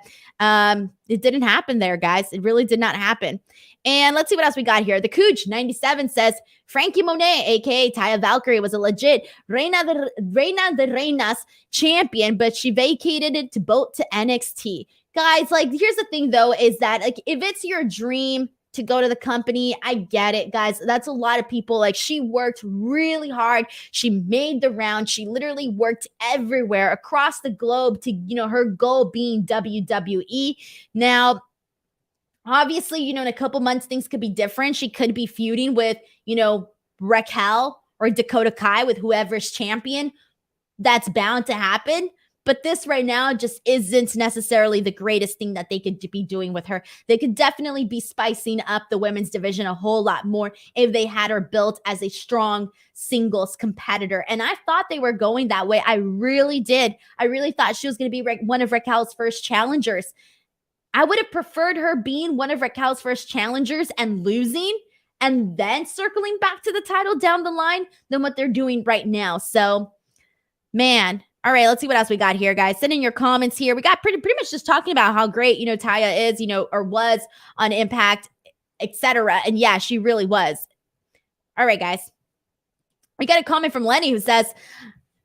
S1: it didn't happen there, guys. It really did not happen. And let's see what else we got here. The Cooch 97 says, Frankie Monet, aka Taya Valkyrie, was a legit Reina de Reinas champion, but she vacated it to bolt to NXT. Guys, like, here's the thing, though, is that, like, if it's your dream to go to the company, I get it, guys. That's a lot of people. Like, she worked really hard. She made the round. She literally worked everywhere across the globe to, her goal being WWE. Now, obviously, in a couple months, things could be different. She could be feuding with, Raquel or Dakota Kai, with whoever's champion. That's bound to happen. But this right now just isn't necessarily the greatest thing that they could be doing with her. They could definitely be spicing up the women's division a whole lot more if they had her built as a strong singles competitor. And I thought they were going that way. I really did. I really thought she was going to be one of Raquel's first challengers. I would have preferred her being one of Raquel's first challengers and losing and then circling back to the title down the line than what they're doing right now. So, man. All right, let's see what else we got here, guys. Send in your comments here. We got pretty much just talking about how great, Taya is, or was on Impact, etc. And yeah, she really was. All right, guys. We got a comment from Lenny who says,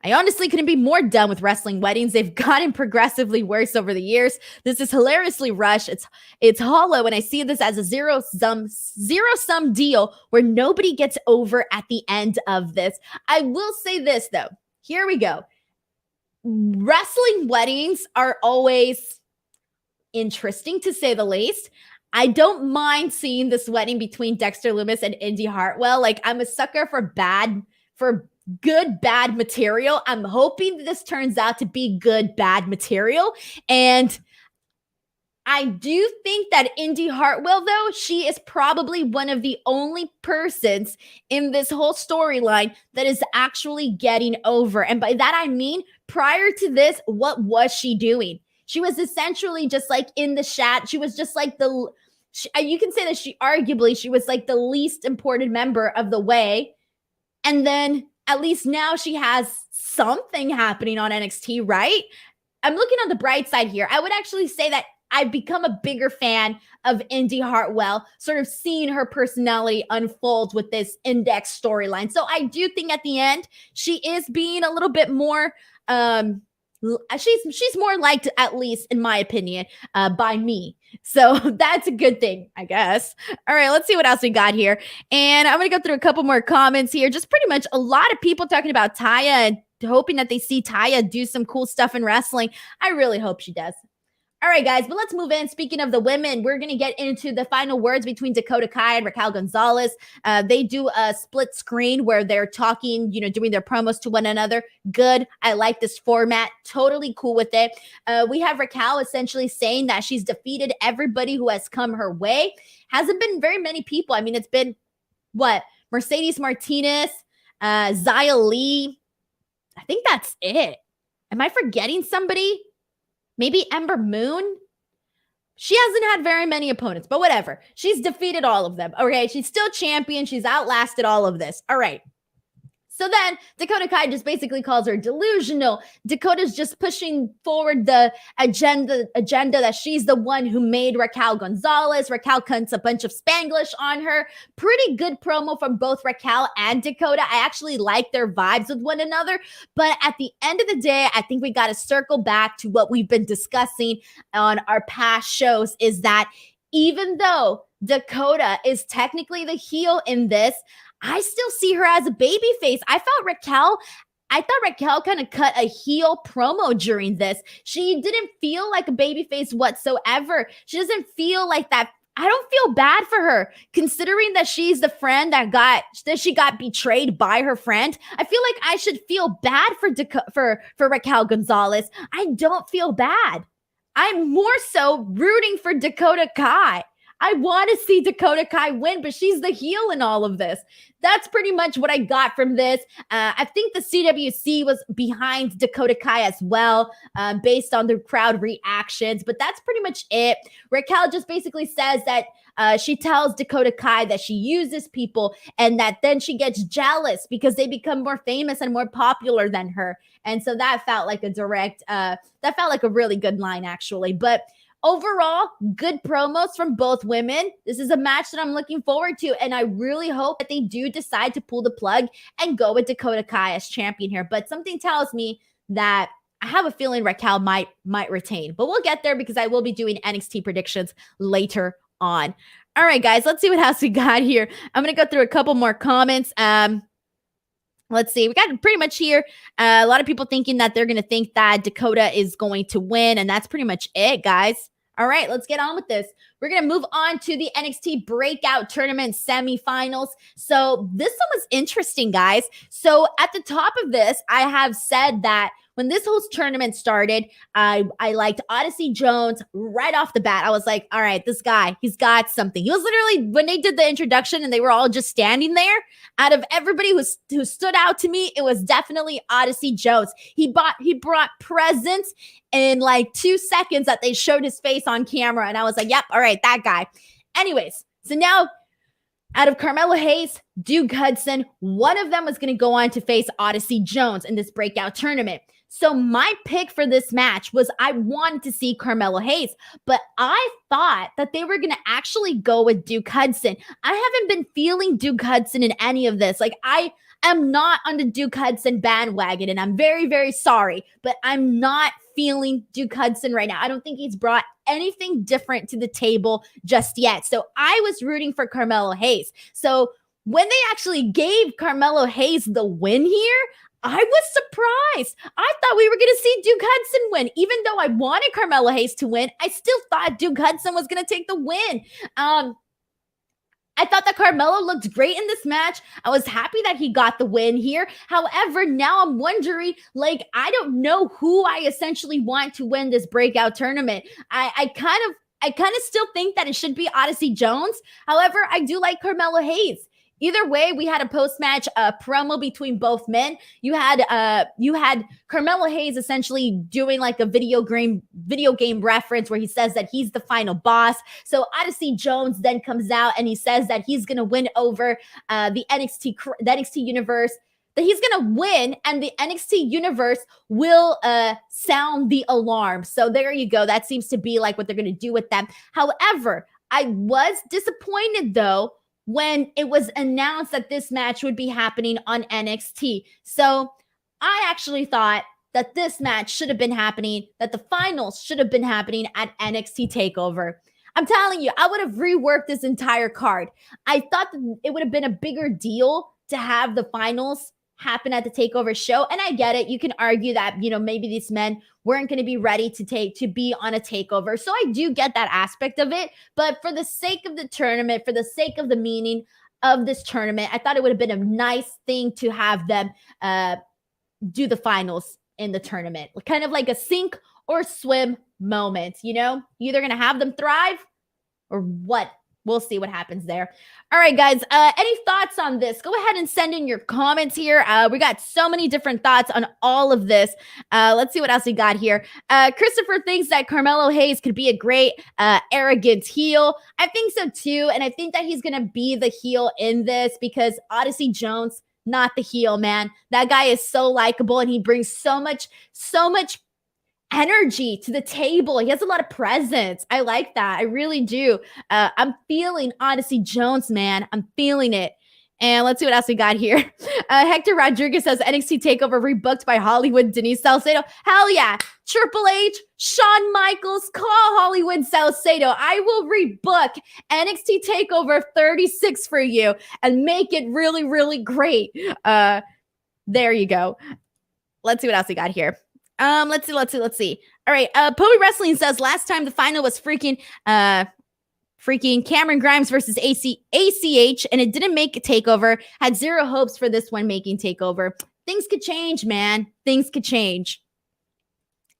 S1: I honestly couldn't be more done with wrestling weddings. They've gotten progressively worse over the years. This is hilariously rushed. It's hollow, and I see this as a zero-sum deal where nobody gets over at the end of this. I will say this, though. Here we go. Wrestling weddings are always interesting, to say the least. I don't mind seeing this wedding between Dexter Lumis and Indy Hartwell. Like, I'm a sucker for good bad material. I'm hoping this turns out to be good bad material. And I do think that Indy Hartwell, though, she is probably one of the only persons in this whole storyline that is actually getting over. And by that, I mean, prior to this, what was she doing? She was essentially just like in the chat. She was just like you can say that she was like the least important member of the Way. And then at least now she has something happening on NXT, right? I'm looking on the bright side here. I would actually say that I've become a bigger fan of Indy Hartwell, sort of seeing her personality unfold with this Index storyline. So I do think at the end, she is being a little bit more, she's more liked, at least in my opinion, by me. So that's a good thing, I guess. All right, let's see what else we got here. And I'm going to go through a couple more comments here. Just pretty much a lot of people talking about Taya and hoping that they see Taya do some cool stuff in wrestling. I really hope she does. All right, guys, but let's move in. Speaking of the women, we're going to get into the final words between Dakota Kai and Raquel Gonzalez. They do a split screen where they're talking, doing their promos to one another. Good. I like this format. Totally cool with it. We have Raquel essentially saying that she's defeated everybody who has come her way. Hasn't been very many people. I mean, it's been, Mercedes Martinez, Xia Li. I think that's it. Am I forgetting somebody? Maybe Ember Moon? She hasn't had very many opponents, but whatever. She's defeated all of them. Okay, she's still champion. She's outlasted all of this. All right. So then Dakota Kai just basically calls her delusional. Dakota's just pushing forward the agenda that she's the one who made Raquel Gonzalez. Raquel cunts a bunch of Spanglish on her. Pretty good promo from both Raquel and Dakota. I actually like their vibes with one another. But at the end of the day, I think we got to circle back to what we've been discussing on our past shows, is that even though Dakota is technically the heel in this, I still see her as a babyface. I thought Raquel kind of cut a heel promo during this. She didn't feel like a babyface whatsoever. She doesn't feel like that. I don't feel bad for her, considering that she's the friend that she got betrayed by her friend. I feel like I should feel bad for Raquel Gonzalez. I don't feel bad. I'm more so rooting for Dakota Kai. I want to see Dakota Kai win, but she's the heel in all of this. That's pretty much what I got from this. I think the CWC was behind Dakota Kai as well, based on the crowd reactions, but that's pretty much it. Raquel just basically says that she tells Dakota Kai that she uses people and that then she gets jealous because they become more famous and more popular than her. And so that felt like that felt like a really good line, actually. But overall, good promos from both women. This is a match that I'm looking forward to, and I really hope that they do decide to pull the plug and go with Dakota Kai as champion here. But something tells me that I have a feeling Raquel might retain. But we'll get there because I will be doing NXT predictions later on. All right, guys, let's see what else we got here. I'm going to go through a couple more comments. Let's see. We got pretty much here a lot of people thinking that they're going to think that Dakota is going to win, and that's pretty much it, guys. All right, let's get on with this. We're going to move on to the NXT Breakout Tournament semifinals. So this one was interesting, guys. So at the top of this, I have said that when this whole tournament started, I liked Odyssey Jones right off the bat. I was like, all right, this guy, he's got something. He was literally, when they did the introduction and they were all just standing there, out of everybody who stood out to me, it was definitely Odyssey Jones. He brought presence in like 2 seconds that they showed his face on camera. And I was like, yep, all right, that guy. Anyways, so now out of Carmelo Hayes, Duke Hudson, one of them was going to go on to face Odyssey Jones in this breakout tournament. So my pick for this match was I wanted to see Carmelo Hayes, but I thought that they were going to actually go with Duke Hudson. I haven't been feeling Duke Hudson in any of this. Like, I am not on the Duke Hudson bandwagon, and I'm very, very sorry, but I'm not feeling Duke Hudson right now. I don't think he's brought anything different to the table just yet. So I was rooting for Carmelo Hayes. So when they actually gave Carmelo Hayes the win here, I was surprised. I thought we were going to see Duke Hudson win. Even though I wanted Carmelo Hayes to win, I still thought Duke Hudson was going to take the win. I thought that Carmelo looked great in this match. I was happy that he got the win here. However, now I'm wondering, like, I don't know who I essentially want to win this breakout tournament. I kind of still think that it should be Odyssey Jones. However, I do like Carmelo Hayes. Either way, we had a post-match promo between both men. You had Carmelo Hayes essentially doing like a video game reference where he says that he's the final boss. So Odyssey Jones then comes out and he says that he's going to win over the NXT universe, that he's going to win and the NXT universe will sound the alarm. So there you go. That seems to be like what they're going to do with them. However, I was disappointed though when it was announced that this match would be happening on NXT. So I actually thought that this match should have been happening, that the finals should have been happening at NXT TakeOver. I'm telling you, I would have reworked this entire card. I thought that it would have been a bigger deal to have the finals happen at the TakeOver show. And I get it. You can argue that, maybe these men weren't going to be ready to be on a TakeOver. So I do get that aspect of it. But for the sake of the tournament, for the sake of the meaning of this tournament, I thought it would have been a nice thing to have them do the finals in the tournament. Kind of like a sink or swim moment, You're either going to have them thrive or what? We'll see what happens there. All right, guys. Any thoughts on this? Go ahead and send in your comments here. We got so many different thoughts on all of this. Let's see what else we got here. Christopher thinks that Carmelo Hayes could be a great arrogant heel. I think so too. And I think that he's going to be the heel in this because Odyssey Jones not the heel, man. That guy is so likable and he brings so much energy to the table. He has a lot of presence. I like that. I really do. I'm feeling Odyssey Jones, man. I'm feeling it. And let's see what else we got here. Hector Rodriguez says NXT TakeOver rebooked by Hollywood Denise Salcedo. Hell yeah. Triple H, Shawn Michaels, call Hollywood Salcedo. I will rebook NXT TakeOver 36 for you and make it really, really great. There you go. Let's see what else we got here. Let's see. All right. Poe Wrestling says last time the final was freaking Cameron Grimes versus ACH, and it didn't make a takeover. Had zero hopes for this one making takeover. Things could change, man. Things could change.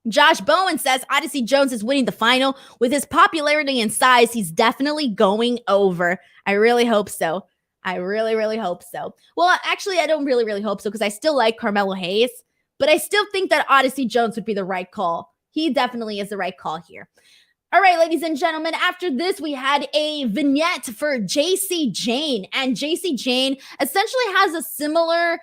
S1: Josh Bowen says Odyssey Jones is winning the final. With his popularity and size, he's definitely going over. I really hope so. I really, really hope so. Well, actually, I don't really, really hope so because I still like Carmelo Hayes, but I still think that Odyssey Jones would be the right call. He definitely is the right call here. All right, ladies and gentlemen, after this, we had a vignette for JC Jane. And JC Jane essentially has a similar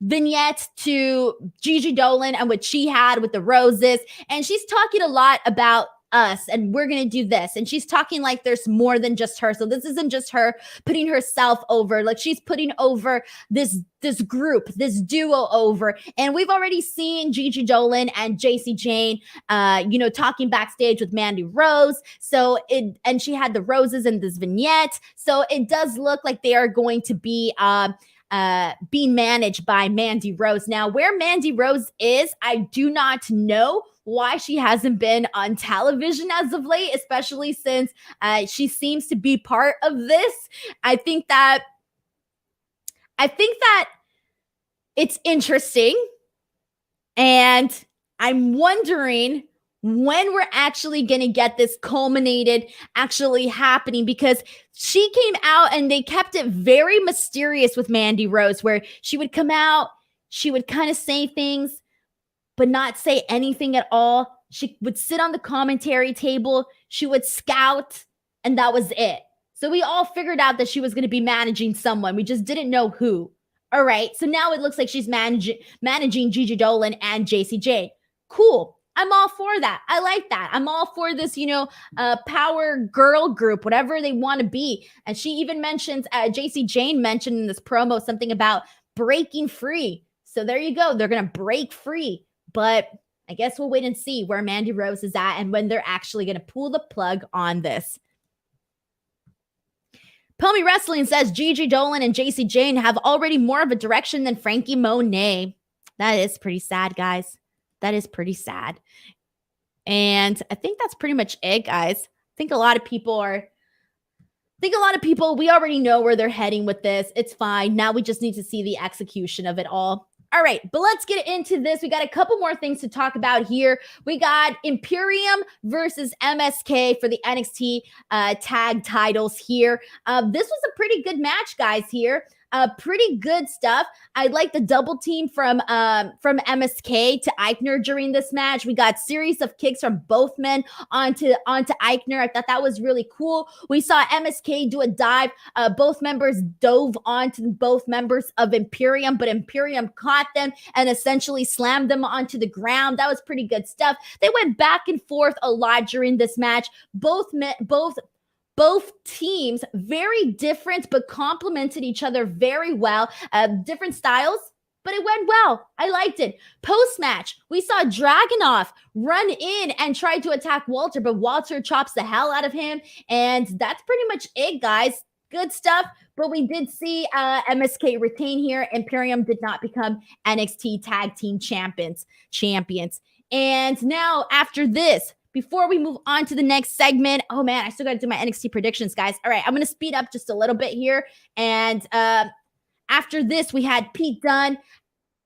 S1: vignette to Gigi Dolan and what she had with the roses. And she's talking a lot about us and we're going to do this. And she's talking like there's more than just her. So this isn't just her putting herself over. Like she's putting over this group, this duo over. And we've already seen Gigi Dolan and JC Jane, talking backstage with Mandy Rose. And she had the roses in this vignette. So it does look like they are going to be, being managed by Mandy Rose. Now, where Mandy Rose is, I do not know why she hasn't been on television as of late, especially since she seems to be part of this. I think that it's interesting, and I'm wondering when we're actually going to get this culminated actually happening, because she came out and they kept it very mysterious with Mandy Rose, where she would come out, she would kind of say things, but not say anything at all. She would sit on the commentary table, she would scout, and that was it. So we all figured out that she was going to be managing someone. We just didn't know who. All right, so now it looks like she's managing Gigi Dolan and JC Jane. Cool. I'm all for that. I like that. I'm all for this, power girl group, whatever they want to be. And she even mentions, JC Jane mentioned in this promo something about breaking free. So there you go. They're going to break free. But I guess we'll wait and see where Mandy Rose is at and when they're actually going to pull the plug on this. Pomi Wrestling says Gigi Dolan and JC Jane have already more of a direction than Frankie Monet. That is pretty sad, guys. That is pretty sad. And I think that's pretty much it, guys. I think a lot of people, we already know where they're heading with this. It's fine. Now we just need to see the execution of it all. All right, but let's get into this. We got a couple more things to talk about here. We got Imperium versus MSK for the NXT Tag Titles here. This was a pretty good match, guys, here. Pretty good stuff. I like the double team from MSK to Eichner during this match. We got series of kicks from both men onto Eichner. I thought that was really cool. We saw MSK do a dive. Both members dove onto both members of Imperium, but Imperium caught them and essentially slammed them onto the ground. That was pretty good stuff. They went back and forth a lot during this match. Both teams, very different, but complemented each other very well. Different styles, but it went well. I liked it. Post-match, we saw Dragunov run in and try to attack Walter, but Walter chops the hell out of him. And that's pretty much it, guys. Good stuff. But we did see MSK retain here. Imperium did not become NXT Tag Team Champions. And now, after this, before we move on to the next segment, oh man, I still got to do my NXT predictions, guys. All right, I'm going to speed up just a little bit here. And after this, we had Pete Dunne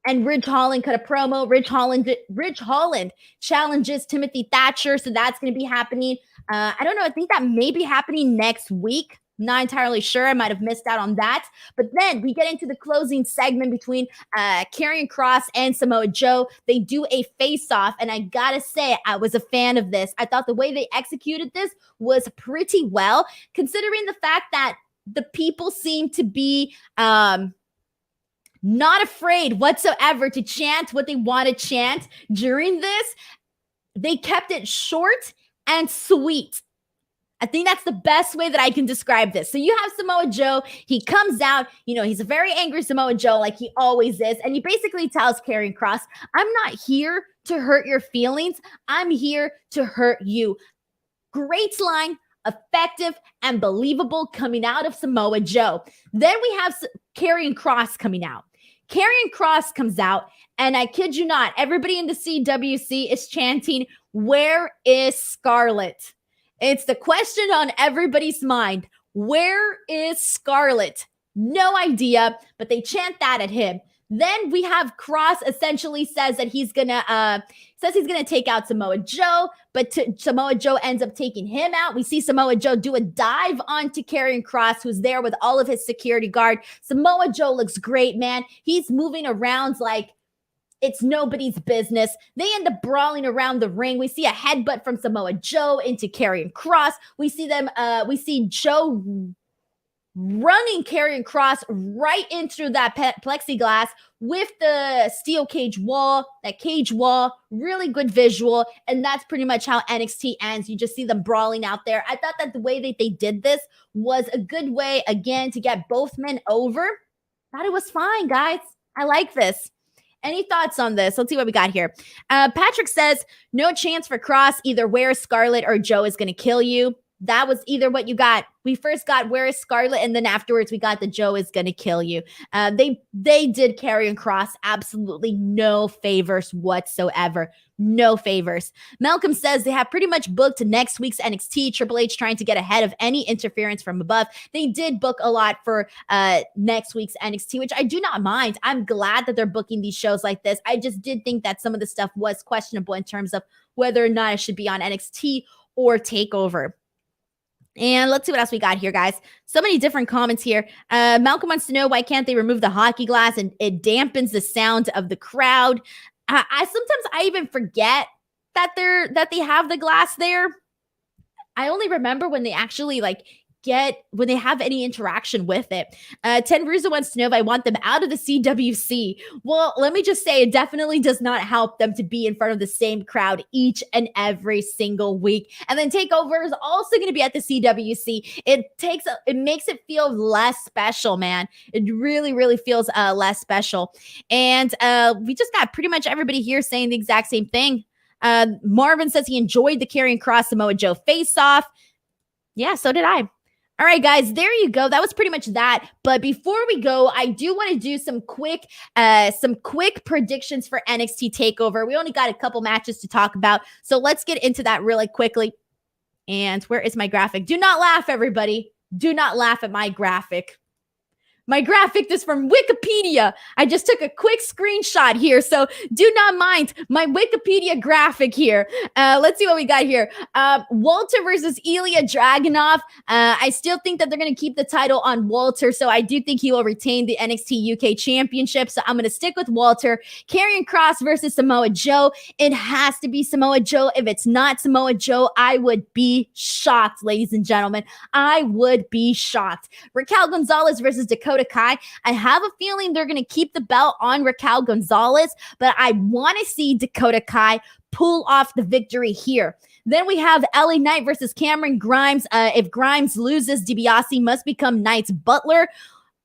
S1: and Ridge Holland cut a promo. Ridge Holland challenges Timothy Thatcher, so that's going to be happening. I don't know. I think that may be happening next week. Not entirely sure. I might have missed out on that. But then we get into the closing segment between Karrion Kross and Samoa Joe. They do a face-off, and I gotta say, I was a fan of this. I thought the way they executed this was pretty well, considering the fact that the people seem to be not afraid whatsoever to chant what they want to chant during this. They kept it short and sweet. I think that's the best way that I can describe this. So you have Samoa Joe. He comes out, he's a very angry Samoa Joe like he always is. And he basically tells Karrion Kross, I'm not here to hurt your feelings. I'm here to hurt you. Great line, effective and believable coming out of Samoa Joe. Then we have Karrion Kross coming out. Karrion Kross comes out, and I kid you not, everybody in the CWC is chanting, where is Scarlett? It's the question on everybody's mind. Where is Scarlett? No idea, but they chant that at him. Then we have Kross essentially says that he's gonna take out Samoa Joe, but Samoa Joe ends up taking him out. We see Samoa Joe do a dive onto Karrion Kross, who's there with all of his security guard. Samoa Joe looks great, man. He's moving around like it's nobody's business. They end up brawling around the ring. We see a headbutt from Samoa Joe into Karrion Kross. We see Joe running Karrion Kross right into that plexiglass with the steel cage wall, really good visual. And that's pretty much how NXT ends. You just see them brawling out there. I thought that the way that they did this was a good way, again, to get both men over. Thought it was fine, guys. I like this. Any thoughts on this? Let's see what we got here. Patrick says, no chance for Kross. Either where is Scarlett or Joe is going to kill you. That was either what you got. We first got where is Scarlett, and then afterwards we got the Joe is going to kill you. They did Karrion Kross absolutely no favors whatsoever. No favors. Malcolm says they have pretty much booked next week's NXT. Triple H trying to get ahead of any interference from above. They did book a lot for next week's NXT, which I do not mind. I'm glad that they're booking these shows like this. I just did think that some of the stuff was questionable in terms of whether or not it should be on NXT or TakeOver. And let's see what else we got here, guys. So many different comments here. Malcolm wants to know, why can't they remove the hockey glass and it dampens the sound of the crowd? I sometimes even forget that they have the glass there. I only remember when they actually when they have any interaction with it. Ten Russo wants to know if I want them out of the CWC. Well, let me just say, it definitely does not help them to be in front of the same crowd each and every single week. And then TakeOver is also going to be at the CWC. It makes it feel less special, man. It really, really feels less special. And we just got pretty much everybody here saying the exact same thing. Marvin says he enjoyed the Karrion Kross Samoa Joe face-off. Yeah, so did I. All right, guys, there you go. That was pretty much that. But before we go, I do want to do some quick predictions for NXT TakeOver. We only got a couple matches to talk about, so let's get into that really quickly. And where is my graphic? Do not laugh, everybody. Do not laugh at my graphic. My graphic is from Wikipedia. I just took a quick screenshot here, so do not mind my Wikipedia graphic here. Let's see what we got here. Walter versus Ilya Dragunov. I still think that they're going to keep the title on Walter, so I do think he will retain the NXT UK Championship, so I'm going to stick with Walter. Karrion Kross versus Samoa Joe. It has to be Samoa Joe. If it's not Samoa Joe, I would be shocked, ladies and gentlemen. I would be shocked. Raquel Gonzalez versus Dakota Kai. I have a feeling they're going to keep the belt on Raquel Gonzalez, but I want to see Dakota Kai pull off the victory here. Then we have LA Knight versus Cameron Grimes. If Grimes loses, DiBiase must become Knight's butler.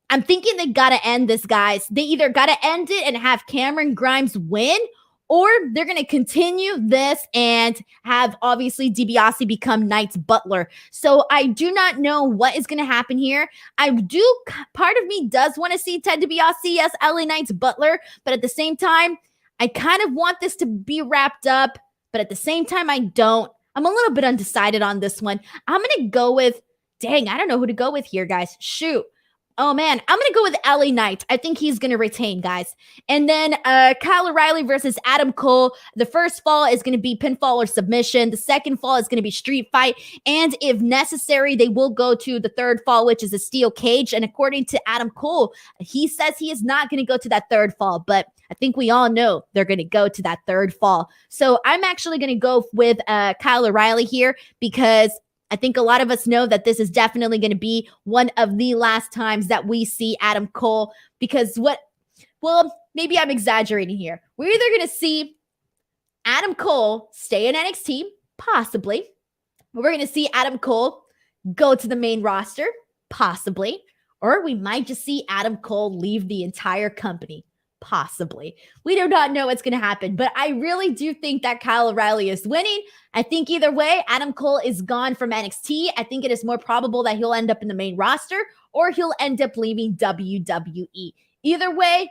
S1: I'm thinking they got to end this, guys. They either got to end it and have Cameron Grimes win, or they're going to continue this and have, obviously, DiBiase become Knight's butler. So I do not know what is going to happen here. Part of me does want to see Ted DiBiase as LA Knight's butler, but at the same time, I kind of want this to be wrapped up, but at the same time, I don't. I'm a little bit undecided on this one. I'm going to go with, I don't know who to go with here, guys. Shoot. Oh, man, I'm going to go with LA Knight. I think he's going to retain, guys. And then Kyle O'Reilly versus Adam Cole. The first fall is going to be pinfall or submission. The second fall is going to be street fight. And if necessary, they will go to the third fall, which is a steel cage. And according to Adam Cole, he says he is not going to go to that third fall. But I think we all know they're going to go to that third fall. So I'm actually going to go with Kyle O'Reilly here, because I think a lot of us know that this is definitely going to be one of the last times that we see Adam Cole, because Well, maybe I'm exaggerating here. We're either going to see Adam Cole stay in NXT, possibly. We're going to see Adam Cole go to the main roster, possibly. Or we might just see Adam Cole leave the entire company, possibly. We do not know what's going to happen, but I really do think that Kyle O'Reilly is winning. I think either way, Adam Cole is gone from NXT. I think it is more probable that he'll end up in the main roster or he'll end up leaving WWE. Either way,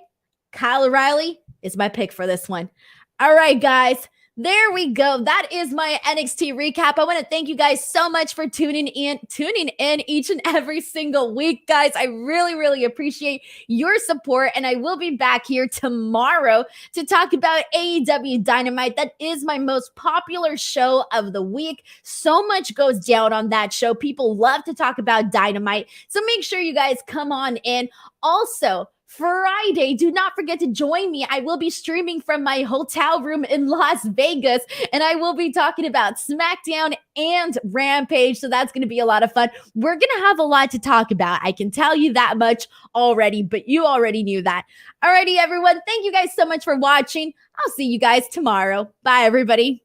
S1: Kyle O'Reilly is my pick for this one. All right, guys. There we go. That is my NXT recap. I want to thank you guys so much for tuning in each and every single week, guys. I really, really appreciate your support, and I will be back here tomorrow to talk about AEW Dynamite. That is my most popular show of the week. So much goes down on that show. People love to talk about Dynamite, so make sure you guys come on in. Also, Friday, do not forget to join me. I will be streaming from my hotel room in Las Vegas, and I will be talking about Smackdown and Rampage, so that's going to be a lot of fun. We're going to have a lot to talk about. I can tell you that much already, but you already knew that. Alrighty, everyone. Thank you guys so much for watching. I'll see you guys tomorrow. Bye, everybody.